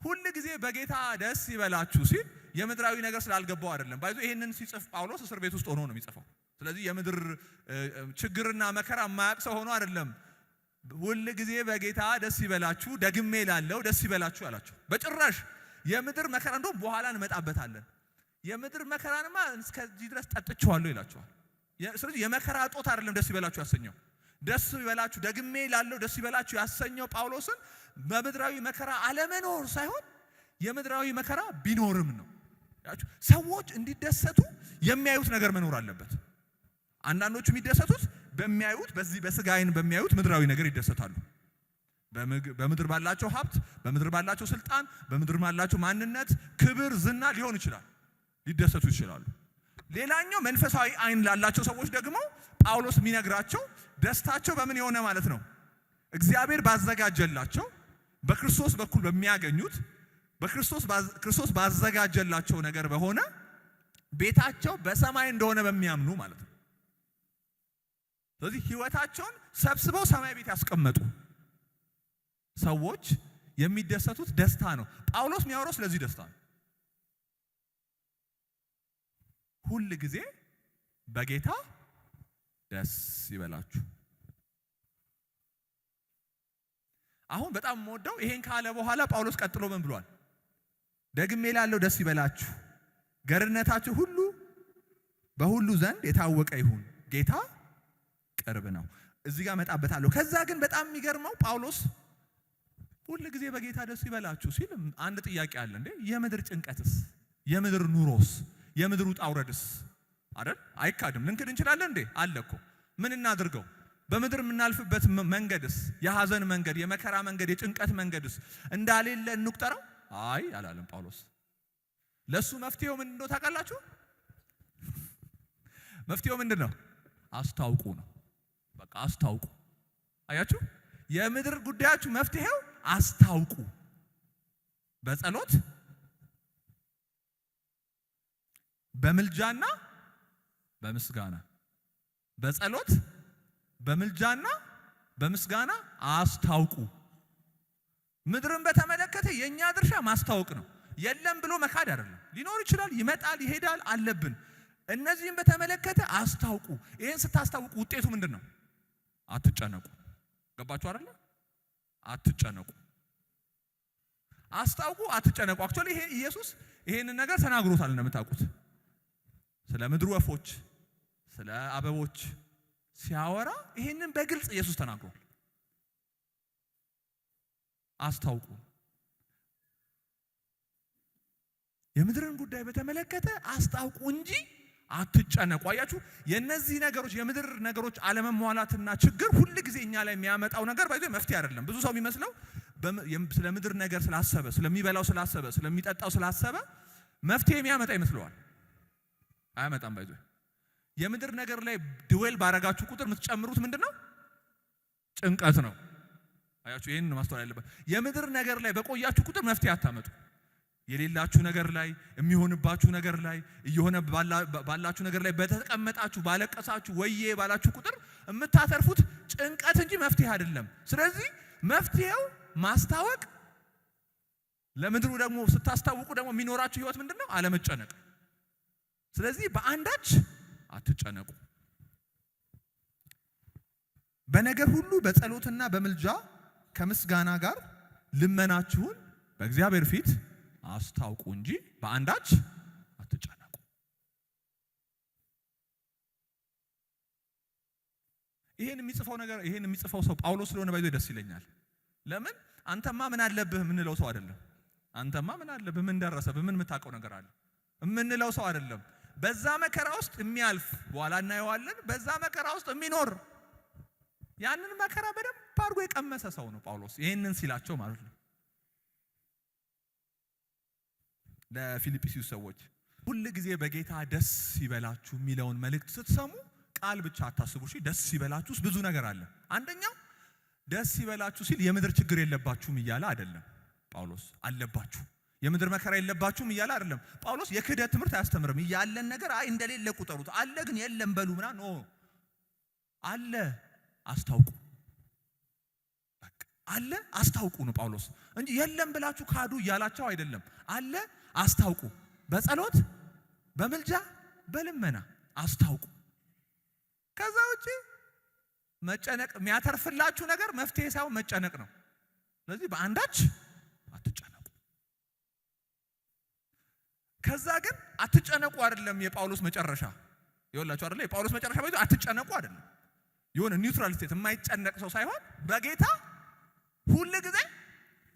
ሁል ጊዜ በጌታ ደስ ይበላችሁ ሲል የምድራዊ ነገር ስላልገባው አይደለም። ባይዞ ይሄንን ሲጽፍ ጳውሎስ እስር ቤት ውስጥ ሆኖ ነው የሚጽፈው። ስለዚህ የምድር ችግርና መከራ የማያውቅ ሰው ሆኖ አይደለም። ሁል ጊዜ በጌታ ደስ ይበላችሁ፣ ደግሜ እላለሁ ደስ ይበላችሁ አላቸው። በጭራሽ የምድር መከራ እንደውም በኋላ እንመጣበታለን። የምድር መከራንማ እስከዚህ ድረስ ጠጥቼዋለሁ ይላቸዋል። ስለዚህ የመከራ እጦት አይደለም ደስ ይበላችሁ ያሰኘው። ደስ ይበላችሁ ደግሜ እላለሁ ደስ ይበላችሁ ያሰኘው ጳውሎስን በምድራዊ መከራ አለመኖር ሳይሆን የምድራዊ መከራ ቢኖርም ነው። ሰዎች እንዲደሰቱ የሚያዩት ነገር መኖር አለበት። አንዳንዶቹ የሚደሰቱት በሚያዩት በዚህ በስጋ አይን በሚያዩት ምድራዊ ነገር ይደሰታሉ። በምድር ባላቸው ሀብት፣ በምድር ባላቸው ስልጣን፣ በምድር ባላቸው ማንነት፣ ክብር፣ ዝና ሊሆን ይችላል፣ ሊደሰቱ ይችላሉ። ሌላኛው መንፈሳዊ አይን ላላቸው ሰዎች ደግሞ ጳውሎስ የሚነግራቸው ደስታቸው በምን የሆነ ማለት ነው? እግዚአብሔር ባዘጋጀላቸው በክርስቶስ በኩል በሚያገኙት ክርስቶስ ባዘጋጀላቸው ነገር በሆነ ቤታቸው በሰማይ እንደሆነ በሚያምኑ ማለት ነው። ስለዚህ ህይወታቸውን ሰብስበው ሰማይ ቤት ያስቀመጡ ሰዎች የሚደሰቱት ደስታ ነው። ጳውሎስ የሚያወራው ስለዚህ ደስታ ነው። ሁል ጊዜ በጌታ ደስ ይበላችሁ። አሁን በጣም የምወደው ይሄን ካለ በኋላ ጳውሎስ ቀጥሎ ምን ብሏል? ደግሜ እላለሁ ደስ ይበላችሁ፣ ገርነታችሁ ሁሉ በሁሉ ዘንድ የታወቀ ይሁን፣ ጌታ ቅርብ ነው። እዚህ ጋር መጣበታለሁ። ከዛ ግን በጣም የሚገርመው ጳውሎስ ሁል ጊዜ በጌታ ደስ ይበላችሁ ሲል አንድ ጥያቄ አለ። እንዴ የምድር ጭንቀትስ፣ የምድር ኑሮስ፣ የምድር ውጣ ውረድስ አይደል? አይካድም። ልንክድ እንችላለን እንዴ? አለ እኮ። ምን እናድርገው? በምድር የምናልፍበት መንገድስ፣ የሐዘን መንገድ፣ የመከራ መንገድ፣ የጭንቀት መንገድስ እንዳሌለ እንቁጠረው? አይ አላለም ጳውሎስ። ለሱ መፍትሄው ምንድን ነው ታውቃላችሁ? መፍትሄው ምንድን ነው? አስታውቁ ነው። በቃ አስታውቁ። አያችሁ? የምድር ጉዳያችሁ መፍትሄው አስታውቁ። በጸሎት በምልጃና በምስጋና፣ በጸሎት በምልጃና በምስጋና አስታውቁ። ምድርን በተመለከተ የኛ ድርሻ ማስታወቅ ነው። የለም ብሎ መካድ አይደለም። ሊኖር ይችላል፣ ይመጣል፣ ይሄዳል፣ አለብን። እነዚህን በተመለከተ አስታውቁ። ይሄን ስታስታውቁ ውጤቱ ምንድን ነው? አትጨነቁ። ገባችሁ አይደል? አትጨነቁ። አስታውቁ፣ አትጨነቁ። አክቹአሊ ይሄ ኢየሱስ ይሄንን ነገር ተናግሮታል እንደምታውቁት። ስለ ምድር ወፎች፣ ስለ አበቦች ሲያወራ ይሄንን በግልጽ ኢየሱስ ተናግሯል። አስታውቁ። የምድርን ጉዳይ በተመለከተ አስታውቁ እንጂ አትጨነቁ። አያችሁ? የነዚህ ነገሮች የምድር ነገሮች አለመሟላትና ችግር ሁሉ ጊዜ እኛ ላይ የሚያመጣው ነገር ባይዞ መፍትሄ አይደለም። ብዙ ሰው የሚመስለው ስለ ምድር ነገር ስላሰበ፣ ስለሚበላው ስላሰበ፣ ስለሚጠጣው ስላሰበ መፍትሄ የሚያመጣ ይመስለዋል። አያመጣም። ባይዞ የምድር ነገር ላይ ድዌል ባረጋችሁ ቁጥር የምትጨምሩት ምንድነው? ጭንቀት ነው። አያችሁ? ይሄን ማስተዋል ያለበት። የምድር ነገር ላይ በቆያችሁ ቁጥር መፍትሄ አታመጡ። የሌላችሁ ነገር ላይ የሚሆንባችሁ ነገር ላይ እየሆነ ባላችሁ ነገር ላይ በተቀመጣችሁ ባለቀሳችሁ ወዬ ባላችሁ ቁጥር የምታተርፉት ጭንቀት እንጂ መፍትሄ አይደለም። ስለዚህ መፍትሄው ማስታወቅ፣ ለምድሩ ደግሞ ስታስታውቁ ደግሞ የሚኖራችሁ ህይወት ምንድነው? አለመጨነቅ። ስለዚህ በአንዳች አትጨነቁ፣ በነገር ሁሉ በጸሎትና በምልጃ ከምስጋና ጋር ልመናችሁን በእግዚአብሔር ፊት አስታውቁ እንጂ በአንዳች አትጨነቁ። ይሄን የሚጽፈው ሰው ጳውሎስ ስለሆነ ባይዞ ደስ ይለኛል። ለምን? አንተማ ምን አለብህ የምንለው ሰው አይደለም። አንተማ ምን አለብህ፣ ምን ደረሰብህ፣ ምን የምታውቀው ነገር አለ የምንለው ሰው አይደለም። በዛ መከራ ውስጥ የሚያልፍ በኋላ እናየዋለን። በዛ መከራ ውስጥ የሚኖር ያንን መከራ በደንብ አድርጎ የቀመሰ ሰው ነው ጳውሎስ። ይሄንን ሲላቸው ማለት ነው ለፊልጵስዩስ ሰዎች ሁል ጊዜ በጌታ ደስ ይበላችሁ የሚለውን መልእክት ስትሰሙ ቃል ብቻ አታስቡ። እሺ፣ ደስ ይበላችሁ ብዙ ነገር አለ። አንደኛው ደስ ይበላችሁ ሲል የምድር ችግር የለባችሁም እያለ አይደለም ጳውሎስ። አለባችሁ፣ የምድር መከራ የለባችሁም እያለ አይደለም ጳውሎስ። የክህደት ትምህርት አያስተምርም። ያለን ነገር አይ እንደሌለ ቁጠሩት፣ አለ ግን የለም በሉ ምናምን ኖ፣ አለ አስታውቁ። በቃ አለ አስታውቁ ነው ጳውሎስ እንጂ የለም ብላችሁ ካዱ እያላቸው አይደለም። አለ አስታውቁ፣ በጸሎት በምልጃ በልመና አስታውቁ። ከዛ ውጪ መጨነቅ የሚያተርፍላችሁ ነገር መፍትሄ ሳይሆን መጨነቅ ነው። ስለዚህ በአንዳች አትጨነቁ። ከዛ ግን አትጨነቁ አይደለም የጳውሎስ መጨረሻ። ይኸውላችሁ አይደለ የጳውሎስ መጨረሻ ባይዞ አትጨነቁ አይደለም። የሆነ ኒውትራል ስቴት የማይጨነቅ ሰው ሳይሆን በጌታ ሁል ጊዜ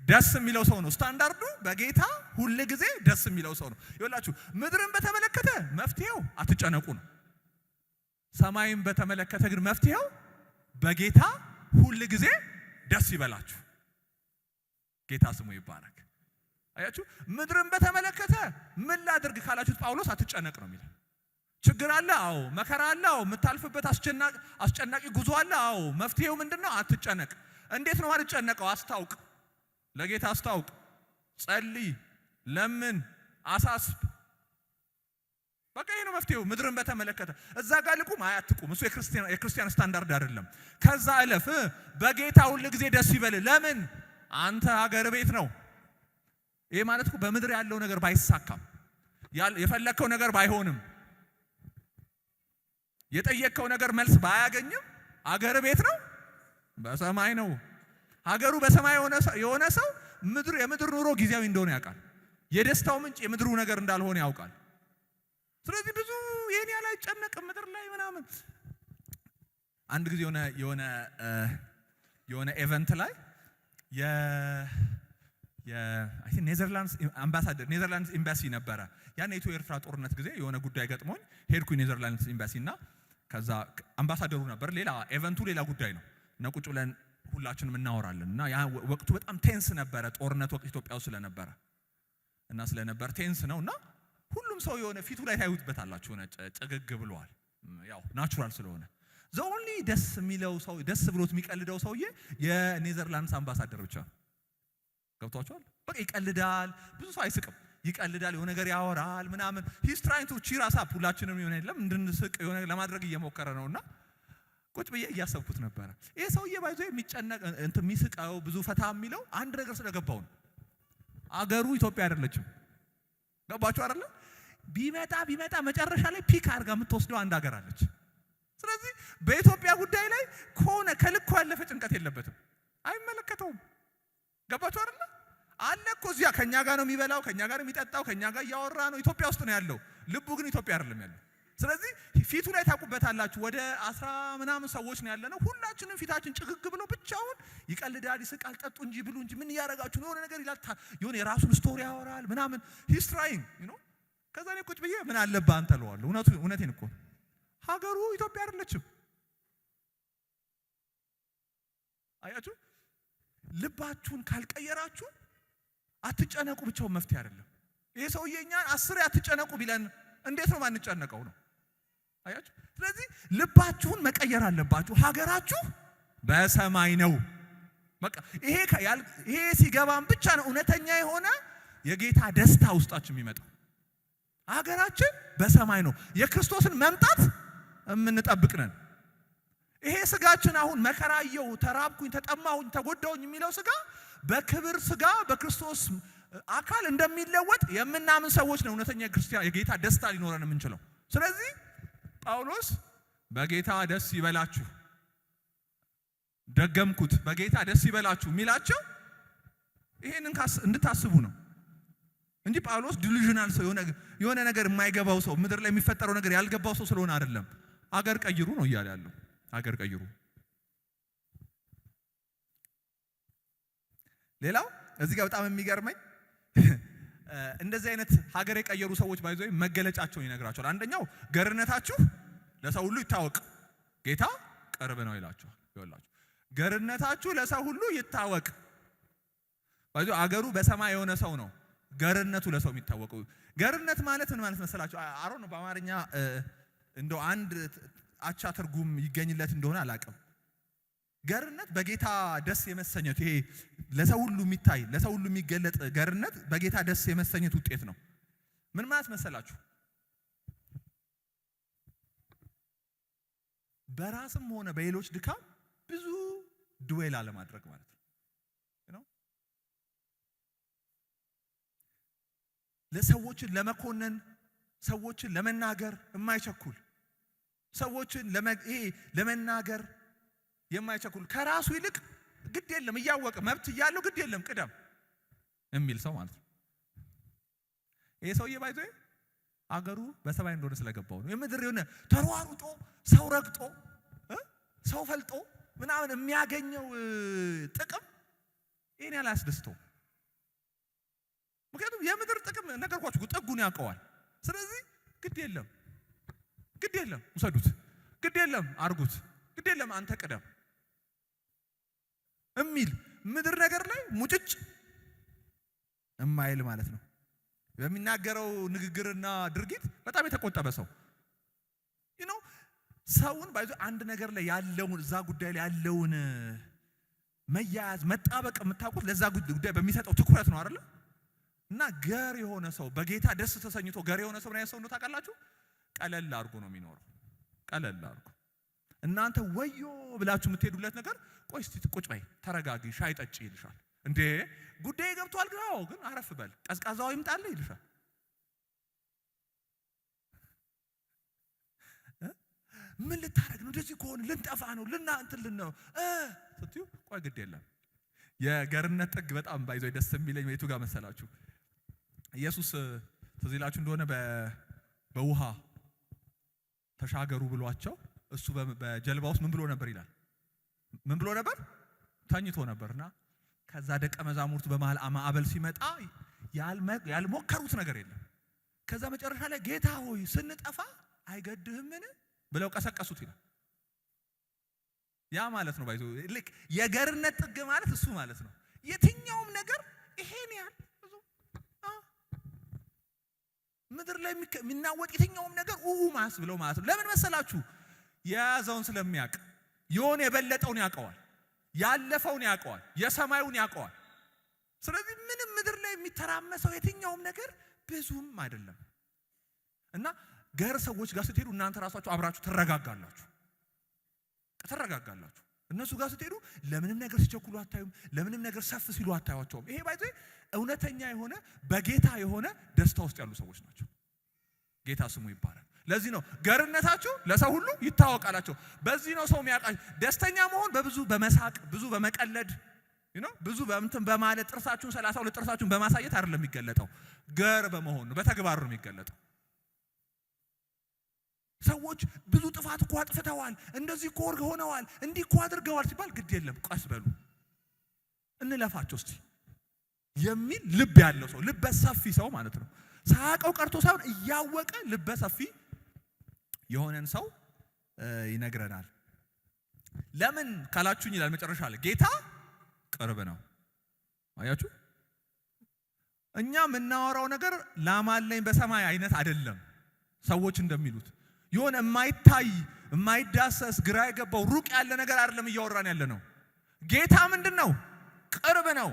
ደስ የሚለው ሰው ነው። ስታንዳርዱ በጌታ ሁል ጊዜ ደስ የሚለው ሰው ነው። ይኸውላችሁ ምድርን በተመለከተ መፍትሄው አትጨነቁ ነው። ሰማይን በተመለከተ ግን መፍትሄው በጌታ ሁል ጊዜ ደስ ይበላችሁ። ጌታ ስሙ ይባረክ። አያችሁ፣ ምድርን በተመለከተ ምን ላድርግ ካላችሁት ጳውሎስ አትጨነቅ ነው የሚለው። ችግር አለ፣ አዎ። መከራ አለ፣ አዎ። የምታልፍበት አስጨናቂ ጉዞ አለ፣ አዎ። መፍትሄው ምንድነው? አትጨነቅ። እንዴት ነው አትጨነቀው? አስታውቅ፣ ለጌታ አስታውቅ፣ ጸልይ፣ ለምን፣ አሳስብ። በቃ ይሄ ነው መፍትሄው። ምድርን በተመለከተ እዛ ጋር ልቁም አያትቁም፣ እሱ የክርስቲያን ስታንዳርድ አይደለም። ከዛ አለፍ በጌታ ሁል ጊዜ ደስ ይበል። ለምን? አንተ ሀገር ቤት ነው። ይሄ ማለት እኮ በምድር ያለው ነገር ባይሳካም፣ የፈለከው ነገር ባይሆንም፣ የጠየቅከው ነገር መልስ ባያገኝም ሀገር ቤት ነው፣ በሰማይ ነው። ሀገሩ በሰማይ የሆነ ሰው የምድር ኑሮ ጊዜያዊ እንደሆነ ያውቃል። የደስታው ምንጭ የምድሩ ነገር እንዳልሆነ ያውቃል። ስለዚህ ብዙ ይሄን ያህል አይጨነቅም ምድር ላይ ምናምን። አንድ ጊዜ የሆነ ኢቨንት ላይ ኔዘርላንድስ ኤምባሲ ነበረ። ያን የኢትዮ ኤርትራ ጦርነት ጊዜ የሆነ ጉዳይ ገጥሞኝ ሄድኩኝ ኔዘርላንድስ ኤምባሲ እና ከዛ አምባሳደሩ ነበር። ኢቨንቱ ሌላ ጉዳይ ነው እና ቁጭ ብለን ሁላችንም እናወራለን እና ያ ወቅቱ በጣም ቴንስ ነበረ። ጦርነት ወቅት ኢትዮጵያ ውስጥ ስለነበር ቴንስ ነው እና ሁሉም ሰው የሆነ ፊቱ ላይ ታዩትበታላችሁ የሆነ ጭግግ ብለዋል። ያው ናቹራል ስለሆነ ዘኦንሊ ደስ የሚለው ሰው ደስ ብሎት የሚቀልደው ሰውዬ የኔዘርላንድስ አምባሳደር ብቻ ነው። ገብቷችኋል? በቃ ይቀልዳል። ብዙ ሰው አይስቅም፣ ይቀልዳል፣ የሆነ ነገር ያወራል ምናምን። ሂስ ትራይንግ ቱ ቺር አስ አፕ። ሁላችንም የሆነ የለም እንድንስቅ የሆነ ለማድረግ እየሞከረ ነውና ቁጭ ብዬ እያሰብኩት ነበረ። ይሄ ሰውዬ ባይዞ የሚጨነቅ የሚስቀው ብዙ ፈታ የሚለው አንድ ነገር ስለገባው ነው። አገሩ ኢትዮጵያ አይደለችም። ገባችሁ አይደለ? ቢመጣ መጨረሻ ላይ ፒክ አድርጋ የምትወስደው አንድ ሀገር አለች። ስለዚህ በኢትዮጵያ ጉዳይ ላይ ከሆነ ከልኩ ያለፈ ጭንቀት የለበትም፣ አይመለከተውም። ገባችሁ አይደለ? አለ እኮ እዚያ ከኛ ጋር ነው የሚበላው፣ ከኛ ጋር የሚጠጣው፣ ከኛ ጋር እያወራ ነው። ኢትዮጵያ ውስጥ ነው ያለው፣ ልቡ ግን ኢትዮጵያ አይደለም ያለው። ስለዚህ ፊቱ ላይ ታውቁበታላችሁ። ወደ 10 ምናምን ሰዎች ነው ያለነው። ሁላችንም ፊታችን ጭግግ ብሎ ብቻውን ይቀልዳል፣ ይስቃል። ጠጡ እንጂ ብሉ እንጂ ምን እያደረጋችሁ ነው? የሆነ ነገር ይላል፣ የሆነ የራሱን ስቶሪ ያወራል ምናምን። ሂስ ትራይንግ ከዛ እኔ ቁጭ ብዬ ምን አለብህ አንተ እለዋለሁ። እውነቴን እኮ ሀገሩ ኢትዮጵያ አይደለችም። አያችሁ፣ ልባችሁን ካልቀየራችሁ አትጨነቁ ብቻውን መፍትሄ አይደለም። ይሄ ሰውዬ እኛን 10 አትጨነቁ ቢለን እንዴት ነው ማንጨነቀው ነው? አያችሁ። ስለዚህ ልባችሁን መቀየር አለባችሁ። ሀገራችሁ በሰማይ ነው። በቃ ይሄ ሲገባን ብቻ ነው እውነተኛ የሆነ የጌታ ደስታ ውስጣችን የሚመጣው። ሀገራችን በሰማይ ነው። የክርስቶስን መምጣት የምንጠብቅ ነን። ይሄ ስጋችን አሁን መከራየው፣ ተራብኩኝ፣ ተጠማሁኝ፣ ተጎዳሁኝ የሚለው ስጋ በክብር ስጋ በክርስቶስ አካል እንደሚለወጥ የምናምን ሰዎች ነው እውነተኛ ክርስቲያን የጌታ ደስታ ሊኖረን የምንችለው። ስለዚህ ጳውሎስ በጌታ ደስ ይበላችሁ፣ ደገምኩት፣ በጌታ ደስ ይበላችሁ የሚላቸው ይሄንን እንድታስቡ ነው እንጂ ጳውሎስ ዲሉዥናል ሰው የሆነ ነገር የማይገባው ሰው ምድር ላይ የሚፈጠረው ነገር ያልገባው ሰው ስለሆነ አይደለም። አገር ቀይሩ ነው እያለ ያለው። አገር ቀይሩ። ሌላው እዚህ ጋር በጣም የሚገርመኝ እንደዚህ አይነት ሀገር የቀየሩ ሰዎች ባይዘው መገለጫቸውን ይነግራቸዋል። አንደኛው ገርነታችሁ ለሰው ሁሉ ይታወቅ፣ ጌታ ቅርብ ነው ይላቸዋል። ይወላችሁ ገርነታችሁ ለሰው ሁሉ ይታወቅ። ባይዘው አገሩ በሰማይ የሆነ ሰው ነው ገርነቱ ለሰው የሚታወቀው። ገርነት ማለት ምን ማለት መሰላችሁ? አሮ ነው በአማርኛ እንደው አንድ አቻ ትርጉም ይገኝለት እንደሆነ አላውቅም። ገርነት በጌታ ደስ የመሰኘት፣ ይሄ ለሰው ሁሉ የሚታይ ለሰው ሁሉ የሚገለጥ ገርነት በጌታ ደስ የመሰኘት ውጤት ነው። ምን ማለት መሰላችሁ? በራስም ሆነ በሌሎች ድካም ብዙ ድዌል አለማድረግ ማለት ነው። ለሰዎችን ለመኮነን፣ ሰዎችን ለመናገር የማይቸኩል፣ ሰዎችን ለመናገር የማይቸኩል፣ ከራሱ ይልቅ ግድ የለም እያወቀ መብት እያለው ግድ የለም ቅደም የሚል ሰው ማለት ነው። ይሄ ሰውዬ ባይዞ አገሩ በሰማይ እንደሆነ ስለገባው ነው። የምድር የሆነ ተሯሩጦ ሰው ረግጦ ሰው ፈልጦ ምናምን የሚያገኘው ጥቅም ይሄን ያህል አያስደስተው። ምክንያቱም የምድር ጥቅም ነገርኳችሁ ጥጉን ያውቀዋል። ስለዚህ ግድ የለም ውሰዱት፣ ግድ የለም አርጉት፣ ግድ የለም አንተ ቅደም የሚል ምድር ነገር ላይ ሙጭጭ እማይል ማለት ነው። በሚናገረው ንግግርና ድርጊት በጣም የተቆጠበ ሰው ሰውን ባይዞ አንድ ነገር ላይ ያለውን እዛ ጉዳይ ላይ ያለውን መያያዝ መጣበቅ የምታውቁት ለዛ ጉዳይ በሚሰጠው ትኩረት ነው አይደል? እና ገር የሆነ ሰው በጌታ ደስ ተሰኝቶ ገር የሆነ ሰው ነው ሰው ታውቃላችሁ። ቀለል አድርጎ ነው የሚኖረው። ቀለል አድርጎ እናንተ ወዮ ብላችሁ የምትሄዱለት ነገር ቆይ እስቲ ቁጭ በይ ተረጋጊ ሻይ ጠጪ ይልሻል። እንዴ ጉዳይ ገብቷል ግን አረፍ በል ቀዝቃዛው ይምጣል ይልሻል። ምን ልታረግ ነው? እንደዚህ ከሆነ ልንጠፋ ነው ልናንተልን ነው ስትዩ ቆይ ግድ የለም። የገርነት ጥግ በጣም ባይዞ ደስ የሚለኝ የቱ ጋር መሰላችሁ? ኢየሱስ ትዝ ይላችሁ እንደሆነ በውሃ ተሻገሩ ብሏቸው እሱ በጀልባ ውስጥ ምን ብሎ ነበር ይላል? ምን ብሎ ነበር? ተኝቶ ነበርና ከዛ ደቀ መዛሙርቱ በመሃል ማዕበል ሲመጣ ያልሞከሩት ነገር የለም። ከዛ መጨረሻ ላይ ጌታ ሆይ ስንጠፋ አይገድህምን ብለው ቀሰቀሱት ይላል። ያ ማለት ነው ባይዞ ልክ የገርነት ጥግ ማለት እሱ ማለት ነው። የትኛውም ነገር ይሄን ያህል ብዙ ምድር ላይ የሚናወጥ የትኛውም ነገር ማስ ብለው ማለት ነው። ለምን መሰላችሁ? የያዘውን ስለሚያውቅ የሆነ የበለጠውን ያውቀዋል፣ ያለፈውን ያውቀዋል፣ የሰማዩን ያውቀዋል። ስለዚህ ምንም ምድር ላይ የሚተራመሰው የትኛውም ነገር ብዙም አይደለም። እና ገር ሰዎች ጋር ስትሄዱ እናንተ ራሳችሁ አብራችሁ ትረጋጋላችሁ። እነሱ ጋር ስትሄዱ ለምንም ነገር ሲቸኩሉ አታዩም፣ ለምንም ነገር ሰፍ ሲሉ አታዩቸውም። ይሄ ባይዘ እውነተኛ የሆነ በጌታ የሆነ ደስታ ውስጥ ያሉ ሰዎች ናቸው። ጌታ ስሙ ይባላል። ለዚህ ነው ገርነታችሁ ለሰው ሁሉ ይታወቃላችሁ። በዚህ ነው ሰው የሚያውቃችሁ። ደስተኛ መሆን በብዙ በመሳቅ ብዙ በመቀለድ ብዙ በእንትን በማለት ጥርሳችሁን 32 ጥርሳችሁን በማሳየት አይደለም የሚገለጠው። ገር በመሆን ነው፣ በተግባር ነው የሚገለጠው። ሰዎች ብዙ ጥፋት እኮ አጥፍተዋል፣ እንደዚህ እኮ ሆነዋል፣ እንዲህ እኮ አድርገዋል ሲባል ግድ የለም ቀስ በሉ እንለፋቸው እስቲ የሚል ልብ ያለው ሰው ልበ ሰፊ ሰው ማለት ነው። ሳያውቀው ቀርቶ ሳይሆን እያወቀ ልበ ሰፊ የሆነን ሰው ይነግረናል። ለምን ካላችሁኝ ይላል መጨረሻ ላይ ጌታ ቅርብ ነው። አያችሁ እኛ የምናወራው ነገር ላማለኝ በሰማይ አይነት አይደለም። ሰዎች እንደሚሉት የሆነ የማይታይ የማይዳሰስ ግራ የገባው ሩቅ ያለ ነገር አይደለም እያወራን ያለ ነው። ጌታ ምንድነው? ቅርብ ነው።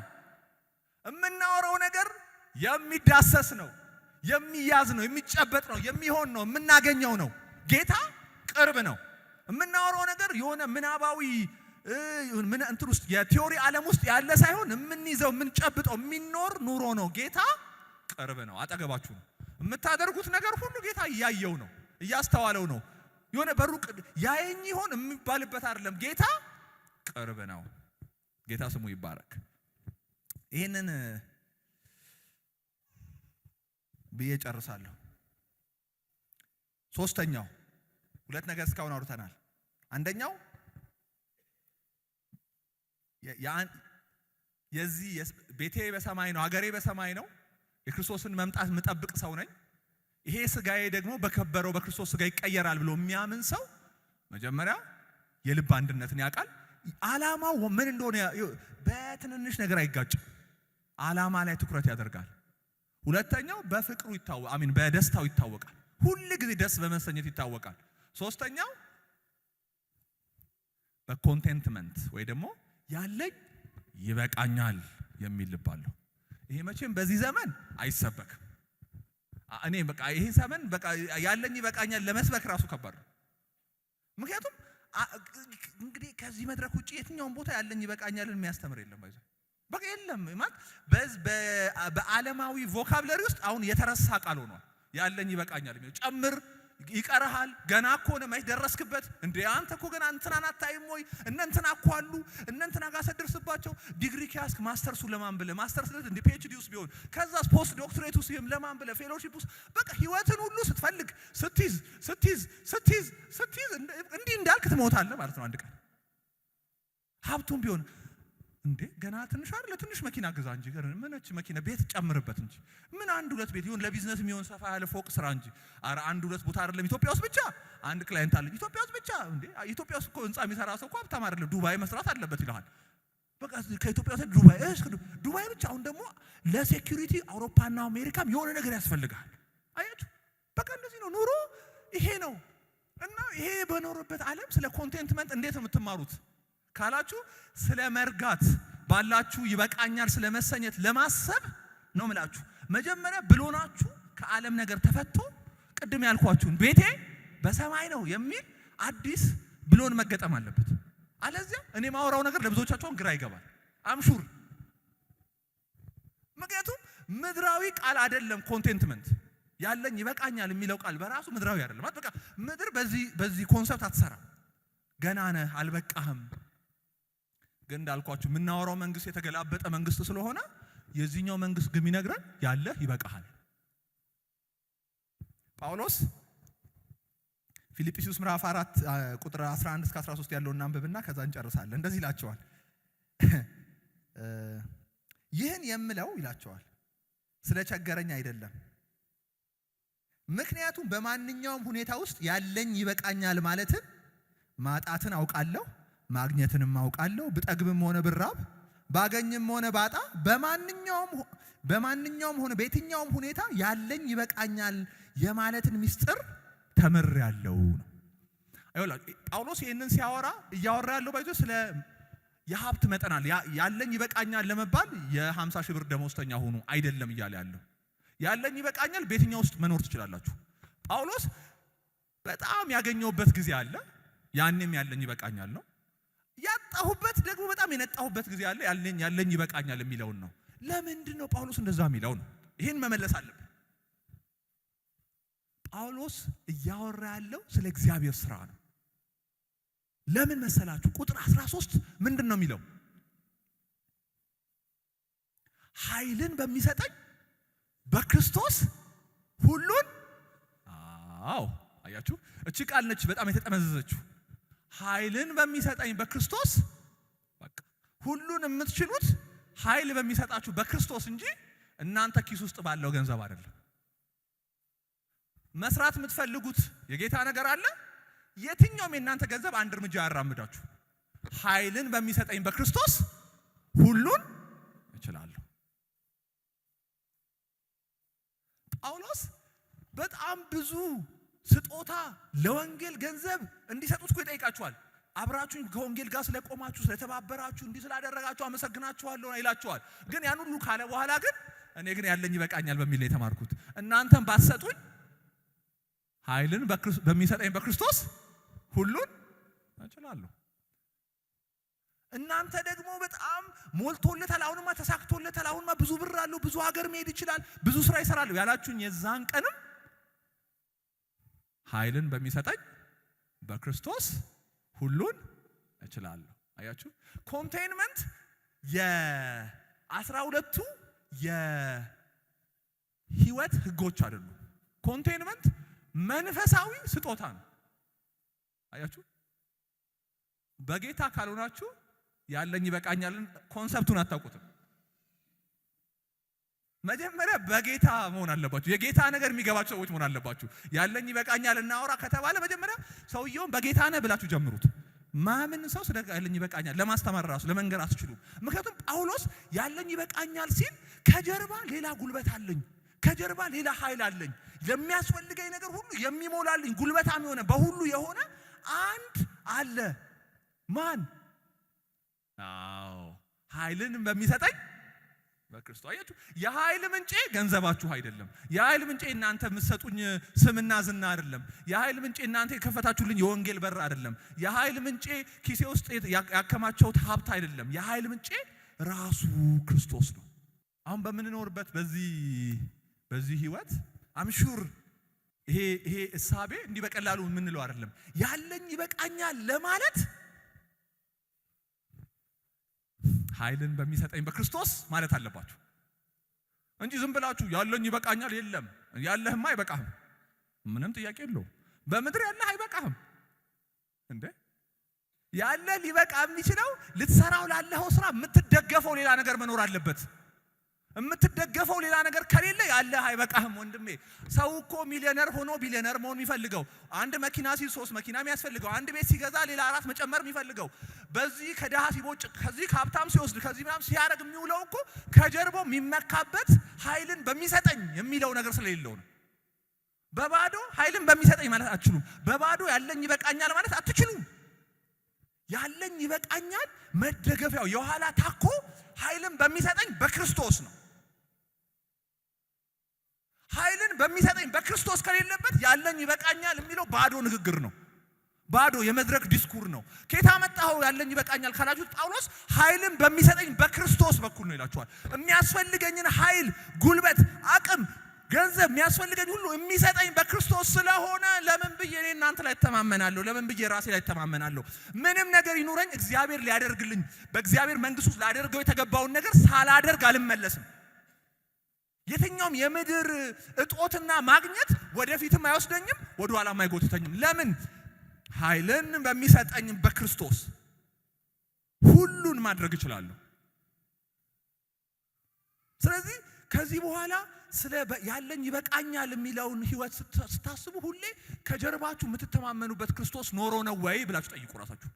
የምናወራው ነገር የሚዳሰስ ነው፣ የሚያዝ ነው፣ የሚጨበጥ ነው፣ የሚሆን ነው፣ የምናገኘው ነው። ጌታ ቅርብ ነው። የምናወራው ነገር የሆነ ምናባዊ ምን እንትን ውስጥ የቲዮሪ ዓለም ውስጥ ያለ ሳይሆን የምንይዘው የምንጨብጠው የሚኖር ኑሮ ነው። ጌታ ቅርብ ነው፣ አጠገባችሁ ነው። የምታደርጉት ነገር ሁሉ ጌታ እያየው ነው፣ እያስተዋለው ነው። የሆነ በሩቅ ያየኝ ይሆን የሚባልበት አይደለም። ጌታ ቅርብ ነው። ጌታ ስሙ ይባረክ። ይሄንን ብዬ ጨርሳለሁ። ሶስተኛው ሁለት ነገር እስካሁን አውርተናል። አንደኛው የዚህ ቤቴ በሰማይ ነው፣ ሀገሬ በሰማይ ነው፣ የክርስቶስን መምጣት የምጠብቅ ሰው ነኝ፣ ይሄ ስጋዬ ደግሞ በከበረው በክርስቶስ ስጋ ይቀየራል ብሎ የሚያምን ሰው መጀመሪያ የልብ አንድነትን ያውቃል። ዓላማው ምን እንደሆነ በትንንሽ ነገር አይጋጭም። ዓላማ ላይ ትኩረት ያደርጋል። ሁለተኛው በፍቅሩ በደስታው ይታወቃል። ሁሉ ጊዜ ደስ በመሰኘት ይታወቃል። ሶስተኛው በኮንቴንትመንት ወይ ደግሞ ያለኝ ይበቃኛል የሚል ልብ አለው። ይሄ መቼም በዚህ ዘመን አይሰበክም። እኔ በቃ ይሄ ዘመን በቃ ያለኝ ይበቃኛል ለመስበክ ራሱ ከባድ ነው። ምክንያቱም እንግዲህ ከዚህ መድረክ ውጪ የትኛውን ቦታ ያለኝ ይበቃኛልን የሚያስተምር የለም። በቃ የለም ማለት በዓለማዊ ቮካብለሪ ውስጥ አሁን የተረሳ ቃል ሆኗል። ያለኝ ይበቃኛል የሚለው ጨምር ይቀርሃል። ገና እኮ ነው ማይደረስክበት እንዴ አንተ እኮ ገና እንትናን አታይም ወይ? እነንትና እኮ አሉ እነንትና ጋር ሰደርስባቸው ዲግሪ ኪያስክ ማስተርሱ ለማን ብለህ ማስተርስ እንደ ፒኤችዲ ውስጥ ቢሆን ከዛስ ፖስት ዶክትሬት ውስጥ ለማን ብለህ ፌሎሺፕ ውስጥ በቃ ህይወትን ሁሉ ስትፈልግ ስትይዝ እንዲህ እንዳልክ ትሞታለህ ማለት ነው። አንድ ቀን ሀብቱም ቢሆን እንዴ ገና ትንሽ አይደለ ትንሽ መኪና ግዛ እንጂ ምንች መኪና ቤት ጨምርበት እንጂ ምን አንድ ሁለት ቤት ይሁን ለቢዝነስ የሚሆን ሰፋ ያለ ፎቅ ስራ እንጂ አረ አንድ ሁለት ቦታ አይደለም። ኢትዮጵያ ውስጥ ብቻ አንድ ክላይንት አለ ኢትዮጵያ ውስጥ ብቻ እንዴ ኢትዮጵያ ውስጥ እኮ ህንጻ የሚሰራ ሰው እኮ ሀብታም አይደለም ዱባይ መስራት አለበት ይልሃል። በቃ ከኢትዮጵያ ውስጥ ዱባይ ብቻ። አሁን ደግሞ ለሴኩሪቲ አውሮፓና አሜሪካም የሆነ ነገር ያስፈልጋል። አያችሁ በቃ እንደዚህ ነው ኑሮ ይሄ ነው። እና ይሄ በኖርበት ዓለም ስለ ኮንቴንትመንት እንዴት ነው የምትማሩት ካላችሁ ስለ መርጋት ባላችሁ ይበቃኛል ስለ መሰኘት ለማሰብ ነው ምላችሁ። መጀመሪያ ብሎናችሁ ከዓለም ነገር ተፈቶ ቅድም ያልኳችሁን ቤቴ በሰማይ ነው የሚል አዲስ ብሎን መገጠም አለበት። አለዚያ እኔ ማወራው ነገር ለብዙዎቻችሁ ግራ ይገባል አምሹር። ምክንያቱም ምድራዊ ቃል አይደለም ኮንቴንትመንት። ያለኝ ይበቃኛል የሚለው ቃል በራሱ ምድራዊ አይደለም። በቃ ምድር በዚህ ኮንሰፕት አትሰራም። ገና ነህ አልበቃህም። ግን እንዳልኳችሁ የምናወራው መንግስት የተገላበጠ መንግስት ስለሆነ የዚህኛው መንግስት ግን ይነግረን ያለህ ይበቃሃል። ጳውሎስ ፊልጵስዩስ ምዕራፍ 4 ቁጥር 11 እስከ 13 ያለውን እናንብብና ከዛ እንጨርሳለን። እንደዚህ ይላቸዋል። ይህን የምለው ይላቸዋል ስለቸገረኝ አይደለም፣ ምክንያቱም በማንኛውም ሁኔታ ውስጥ ያለኝ ይበቃኛል ማለትን ማጣትን አውቃለሁ፣ ማግኘትንም አውቃለሁ። ብጠግብም ሆነ ብራብ ባገኝም ሆነ ባጣ በማንኛውም ሆነ በየትኛውም ሁኔታ ያለኝ ይበቃኛል የማለትን ምስጢር ተምሬያለሁ ነው። አይወላችሁ ጳውሎስ ይሄንን ሲያወራ እያወራ ያለው ባይዞ ስለ የሀብት መጠን አለ። ያለኝ ይበቃኛል ለመባል የ50 ሺህ ብር ደሞዝተኛ ሆኑ አይደለም እያለ ያለው። ያለኝ ይበቃኛል በየትኛው ውስጥ መኖር ትችላላችሁ። ጳውሎስ በጣም ያገኘውበት ጊዜ አለ፣ ያንንም ያለኝ ይበቃኛል ነው። ያጣሁበት ደግሞ በጣም የነጣሁበት ጊዜ አለ፣ ያለኝ ይበቃኛል የሚለውን ነው። ለምንድን ነው ጳውሎስ እንደዛ የሚለው ነው? ይሄን መመለስ አለብን። ጳውሎስ እያወራ ያለው ስለ እግዚአብሔር ስራ ነው። ለምን መሰላችሁ? ቁጥር 13 ምንድን ነው የሚለው? ኃይልን በሚሰጠኝ በክርስቶስ ሁሉን። አያችሁ፣ እቺ ቃል ነች በጣም የተጠመዘዘችው። ኃይልን በሚሰጠኝ በክርስቶስ። በቃ ሁሉን የምትችሉት ኃይል በሚሰጣችሁ በክርስቶስ እንጂ እናንተ ኪስ ውስጥ ባለው ገንዘብ አይደለም። መስራት የምትፈልጉት የጌታ ነገር አለ። የትኛውም የእናንተ ገንዘብ አንድ እርምጃ ያራምዳችሁ። ኃይልን በሚሰጠኝ በክርስቶስ ሁሉን እችላለሁ። ጳውሎስ በጣም ብዙ ስጦታ ለወንጌል ገንዘብ እንዲሰጡት እኮ ይጠይቃችኋል። አብራችሁኝ ከወንጌል ጋር ስለቆማችሁ ስለተባበራችሁ እንዲህ ስላደረጋችሁ አመሰግናችኋለሁ ይላችኋል። ግን ያን ሁሉ ካለ በኋላ ግን እኔ ግን ያለኝ ይበቃኛል በሚል ነው የተማርኩት። እናንተም ባትሰጡኝ ኃይልን በሚሰጠኝ በክርስቶስ ሁሉን እችላለሁ። እናንተ ደግሞ በጣም ሞልቶለታል፣ አሁንማ ተሳክቶለታል፣ አሁንማ ብዙ ብር አለው፣ ብዙ ሀገር መሄድ ይችላል፣ ብዙ ስራ ይሰራል ያላችሁኝ የዛን ቀንም ኃይልን በሚሰጠኝ በክርስቶስ ሁሉን እችላለሁ። አያችሁ፣ ኮንቴይንመንት የ12ቱ የህይወት ህጎች አይደሉም። ኮንቴይንመንት መንፈሳዊ ስጦታ ነው። አያችሁ፣ በጌታ ካልሆናችሁ ያለኝ ይበቃኛልን ኮንሰፕቱን አታውቁትም። መጀመሪያ በጌታ መሆን አለባችሁ። የጌታ ነገር የሚገባችሁ ሰዎች መሆን አለባችሁ። ያለኝ ይበቃኛል እናወራ ከተባለ መጀመሪያ ሰውየውን በጌታ ነህ ብላችሁ ጀምሩት። ማምን ሰው ስለ ያለኝ ይበቃኛል ለማስተማር ራሱ ለመንገር አትችሉም። ምክንያቱም ጳውሎስ ያለኝ ይበቃኛል ሲል ከጀርባ ሌላ ጉልበት አለኝ፣ ከጀርባ ሌላ ኃይል አለኝ፣ ለሚያስፈልገኝ ነገር ሁሉ የሚሞላልኝ ጉልበታም የሆነ በሁሉ የሆነ አንድ አለ። ማን? አዎ ኃይልን በሚሰጠኝ በክርስቶስ። አያችሁ፣ የኃይል ምንጭ ገንዘባችሁ አይደለም። የኃይል ምንጭ እናንተ የምትሰጡኝ ስምና ዝና አይደለም። የኃይል ምንጭ እናንተ የከፈታችሁልኝ የወንጌል በር አይደለም። የኃይል ምንጭ ኪሴ ውስጥ ያከማቸውት ሀብት አይደለም። የኃይል ምንጭ ራሱ ክርስቶስ ነው። አሁን በምንኖርበት በዚህ ህይወት አምሹር ይሄ እሳቤ እንዲህ በቀላሉ የምንለው አይደለም። ያለኝ ይበቃኛል ለማለት ኃይልን በሚሰጠኝ በክርስቶስ ማለት አለባችሁ እንጂ ዝም ብላችሁ ያለኝ ይበቃኛል የለም። ያለህማ አይበቃህም፣ ምንም ጥያቄ የለውም። በምድር ያለህ አይበቃህም እንዴ? ያለ ሊበቃ የሚችለው ልትሰራው ላለኸው ስራ የምትደገፈው ሌላ ነገር መኖር አለበት። የምትደገፈው ሌላ ነገር ከሌለ ያለህ አይበቃህም ወንድሜ። ሰው እኮ ሚሊዮነር ሆኖ ቢሊዮነር መሆን የሚፈልገው አንድ መኪና ሲይዝ 3 መኪና የሚያስፈልገው አንድ ቤት ሲገዛ ሌላ 4 መጨመር የሚፈልገው በዚህ ከደሃ ሲቦጭ ከዚህ ከሀብታም ሲወስድ ከዚህ ምናምን ሲያደርግ የሚውለው እኮ ከጀርባው የሚመካበት ኃይልን በሚሰጠኝ የሚለው ነገር ስለሌለው ነው። በባዶ ኃይልን በሚሰጠኝ ማለት አትችሉም። በባዶ ያለኝ ይበቃኛል ማለት አትችሉም። ያለኝ ይበቃኛል መደገፊያው የኋላ ታኮ ኃይልን በሚሰጠኝ በክርስቶስ ነው። ኃይልን በሚሰጠኝ በክርስቶስ ከሌለበት ያለኝ ይበቃኛል የሚለው ባዶ ንግግር ነው። ባዶ የመድረክ ዲስኩር ነው። ከየት አመጣኸው ያለኝ ይበቃኛል ካላችሁ ጳውሎስ ኃይልን በሚሰጠኝ በክርስቶስ በኩል ነው ይላችኋል። የሚያስፈልገኝን ኃይል፣ ጉልበት፣ አቅም፣ ገንዘብ የሚያስፈልገኝ ሁሉ የሚሰጠኝ በክርስቶስ ስለሆነ ለምን ብዬ እኔ እናንተ ላይ ተማመናለሁ? ለምን ብዬ ራሴ ላይ ተማመናለሁ? ምንም ነገር ይኑረኝ እግዚአብሔር ሊያደርግልኝ በእግዚአብሔር መንግስት ውስጥ ላደርገው የተገባውን ነገር ሳላደርግ አልመለስም። የትኛውም የምድር እጦትና ማግኘት ወደፊትም አይወስደኝም፣ ወደ ኋላም አይጎትተኝም። ለምን? ኃይልን በሚሰጠኝ በክርስቶስ ሁሉን ማድረግ እችላለሁ። ስለዚህ ከዚህ በኋላ ያለኝ ይበቃኛል የሚለውን ህይወት ስታስቡ ሁሌ ከጀርባችሁ የምትተማመኑበት ክርስቶስ ኖሮ ነው ወይ ብላችሁ ጠይቁ ራሳችሁ።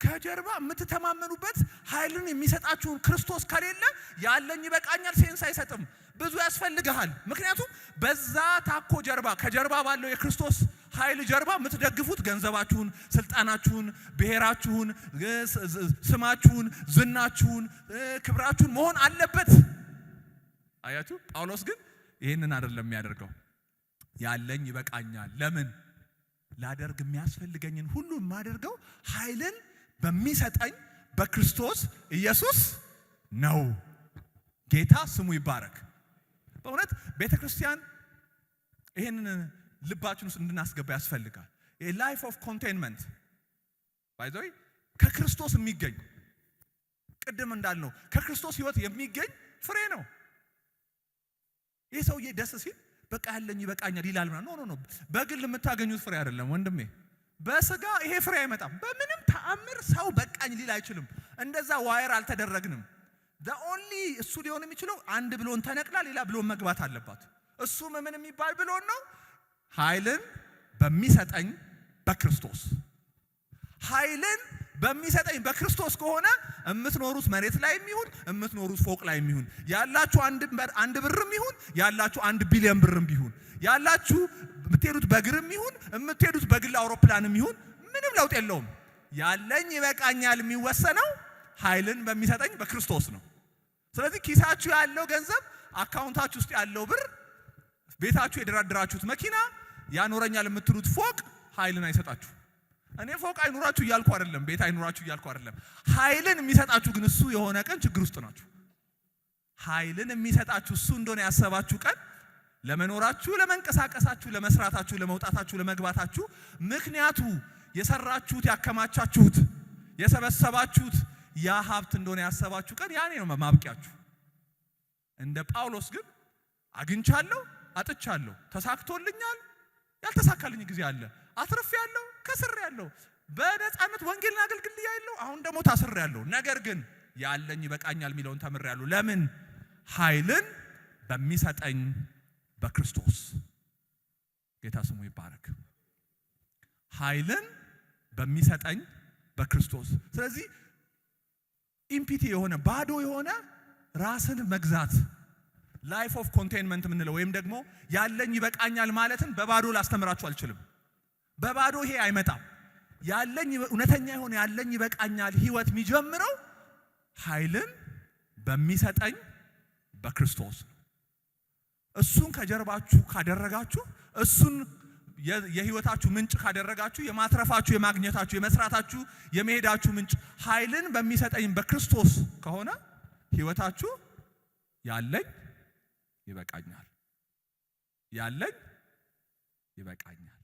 ከጀርባ የምትተማመኑበት ኃይልን የሚሰጣችሁን ክርስቶስ ከሌለ ያለኝ ይበቃኛል ሴንስ አይሰጥም። ብዙ ያስፈልግሃል። ምክንያቱም በዛ ታኮ ጀርባ ከጀርባ ባለው የክርስቶስ ኃይል ጀርባ የምትደግፉት ገንዘባችሁን፣ ስልጣናችሁን፣ ብሔራችሁን፣ ስማችሁን፣ ዝናችሁን፣ ክብራችሁን መሆን አለበት። አያችሁ፣ ጳውሎስ ግን ይህንን አይደለም የሚያደርገው። ያለኝ ይበቃኛል። ለምን? ላደርግ የሚያስፈልገኝን ሁሉ የማደርገው ኃይልን በሚሰጠኝ በክርስቶስ ኢየሱስ ነው። ጌታ ስሙ ይባረክ። በእውነት ቤተክርስቲያን ይህንን ልባችን ውስጥ እንድናስገባ ያስፈልጋል። ላይፍ ኦፍ ኮንቴንመንት ባይ ዘ ወይ ከክርስቶስ የሚገኝ ቅድም እንዳልነው ከክርስቶስ ህይወት የሚገኝ ፍሬ ነው። ይህ ሰውዬ ደስ ሲል በቃ ያለኝ ይበቃኛል ይላል። ኖ በግል የምታገኙት ፍሬ አይደለም ወንድሜ። በስጋ ይሄ ፍሬ አይመጣም። በምንም ተአምር ሰው በቃኝ ሊል አይችልም። እንደዛ ዋየር አልተደረግንም። ኦንሊ እሱ ሊሆን የሚችለው አንድ ብሎን ተነቅላ ሌላ ብሎን መግባት አለባት። እሱም ምን የሚባል ብሎን ነው? ኃይልን በሚሰጠኝ በክርስቶስ። ኃይልን በሚሰጠኝ በክርስቶስ ከሆነ የምትኖሩት መሬት ላይ የሚሆን የምትኖሩት ፎቅ ላይ የሚሆን ያላችሁ አንድ ብርም ይሁን ያላችሁ 1 ቢሊዮን ብርም ቢሆን ያላችሁ የምትሄዱት በእግርም ይሁን የምትሄዱት በግል አውሮፕላንም ይሁን ምንም ለውጥ የለውም። ያለኝ ይበቃኛል የሚወሰነው ኃይልን በሚሰጠኝ በክርስቶስ ነው። ስለዚህ ኪሳችሁ ያለው ገንዘብ፣ አካውንታችሁ ውስጥ ያለው ብር፣ ቤታችሁ የደራደራችሁት መኪና፣ ያኖረኛል የምትሉት ፎቅ ኃይልን አይሰጣችሁ። እኔ ፎቅ አይኑራችሁ እያልኩ አይደለም፣ ቤት አይኑራችሁ እያልኩ አይደለም። ኃይልን የሚሰጣችሁ ግን እሱ የሆነ ቀን ችግር ውስጥ ናችሁ። ኃይልን የሚሰጣችሁ እሱ እንደሆነ ያሰባችሁ ቀን ለመኖራችሁ፣ ለመንቀሳቀሳችሁ፣ ለመስራታችሁ፣ ለመውጣታችሁ፣ ለመግባታችሁ ምክንያቱ የሰራችሁት፣ ያከማቻችሁት፣ የሰበሰባችሁት ያ ሀብት እንደሆነ ያሰባችሁ ቀን ያኔ ነው ማብቂያችሁ። እንደ ጳውሎስ ግን አግኝቻለሁ፣ አጥቻለሁ፣ ተሳክቶልኛል፣ ያልተሳካልኝ ጊዜ አለ፣ አትርፌያለሁ፣ ከስሬያለሁ፣ በነፃነት ወንጌልን አገልግያለሁ፣ አሁን ደግሞ ታስሬያለሁ። ነገር ግን ያለኝ ይበቃኛል የሚለውን ተምሬያለሁ። ለምን? ኃይልን በሚሰጠኝ በክርስቶስ። ጌታ ስሙ ይባረክ። ኃይልን በሚሰጠኝ በክርስቶስ። ስለዚህ ኢምፒቲ የሆነ ባዶ የሆነ ራስን መግዛት ላይፍ ኦፍ ኮንቴንመንት የምንለው ወይም ደግሞ ያለኝ ይበቃኛል ማለትን በባዶ ላስተምራችሁ አልችልም። በባዶ ይሄ አይመጣም። ያለኝ እውነተኛ የሆነ ያለኝ ይበቃኛል ህይወት የሚጀምረው ኃይልን በሚሰጠኝ በክርስቶስ። እሱን ከጀርባችሁ ካደረጋችሁ፣ እሱን የህይወታችሁ ምንጭ ካደረጋችሁ፣ የማትረፋችሁ፣ የማግኘታችሁ፣ የመስራታችሁ፣ የመሄዳችሁ ምንጭ ኃይልን በሚሰጠኝ በክርስቶስ ከሆነ ህይወታችሁ ያለኝ ይበቃኛል፣ ያለኝ ይበቃኛል።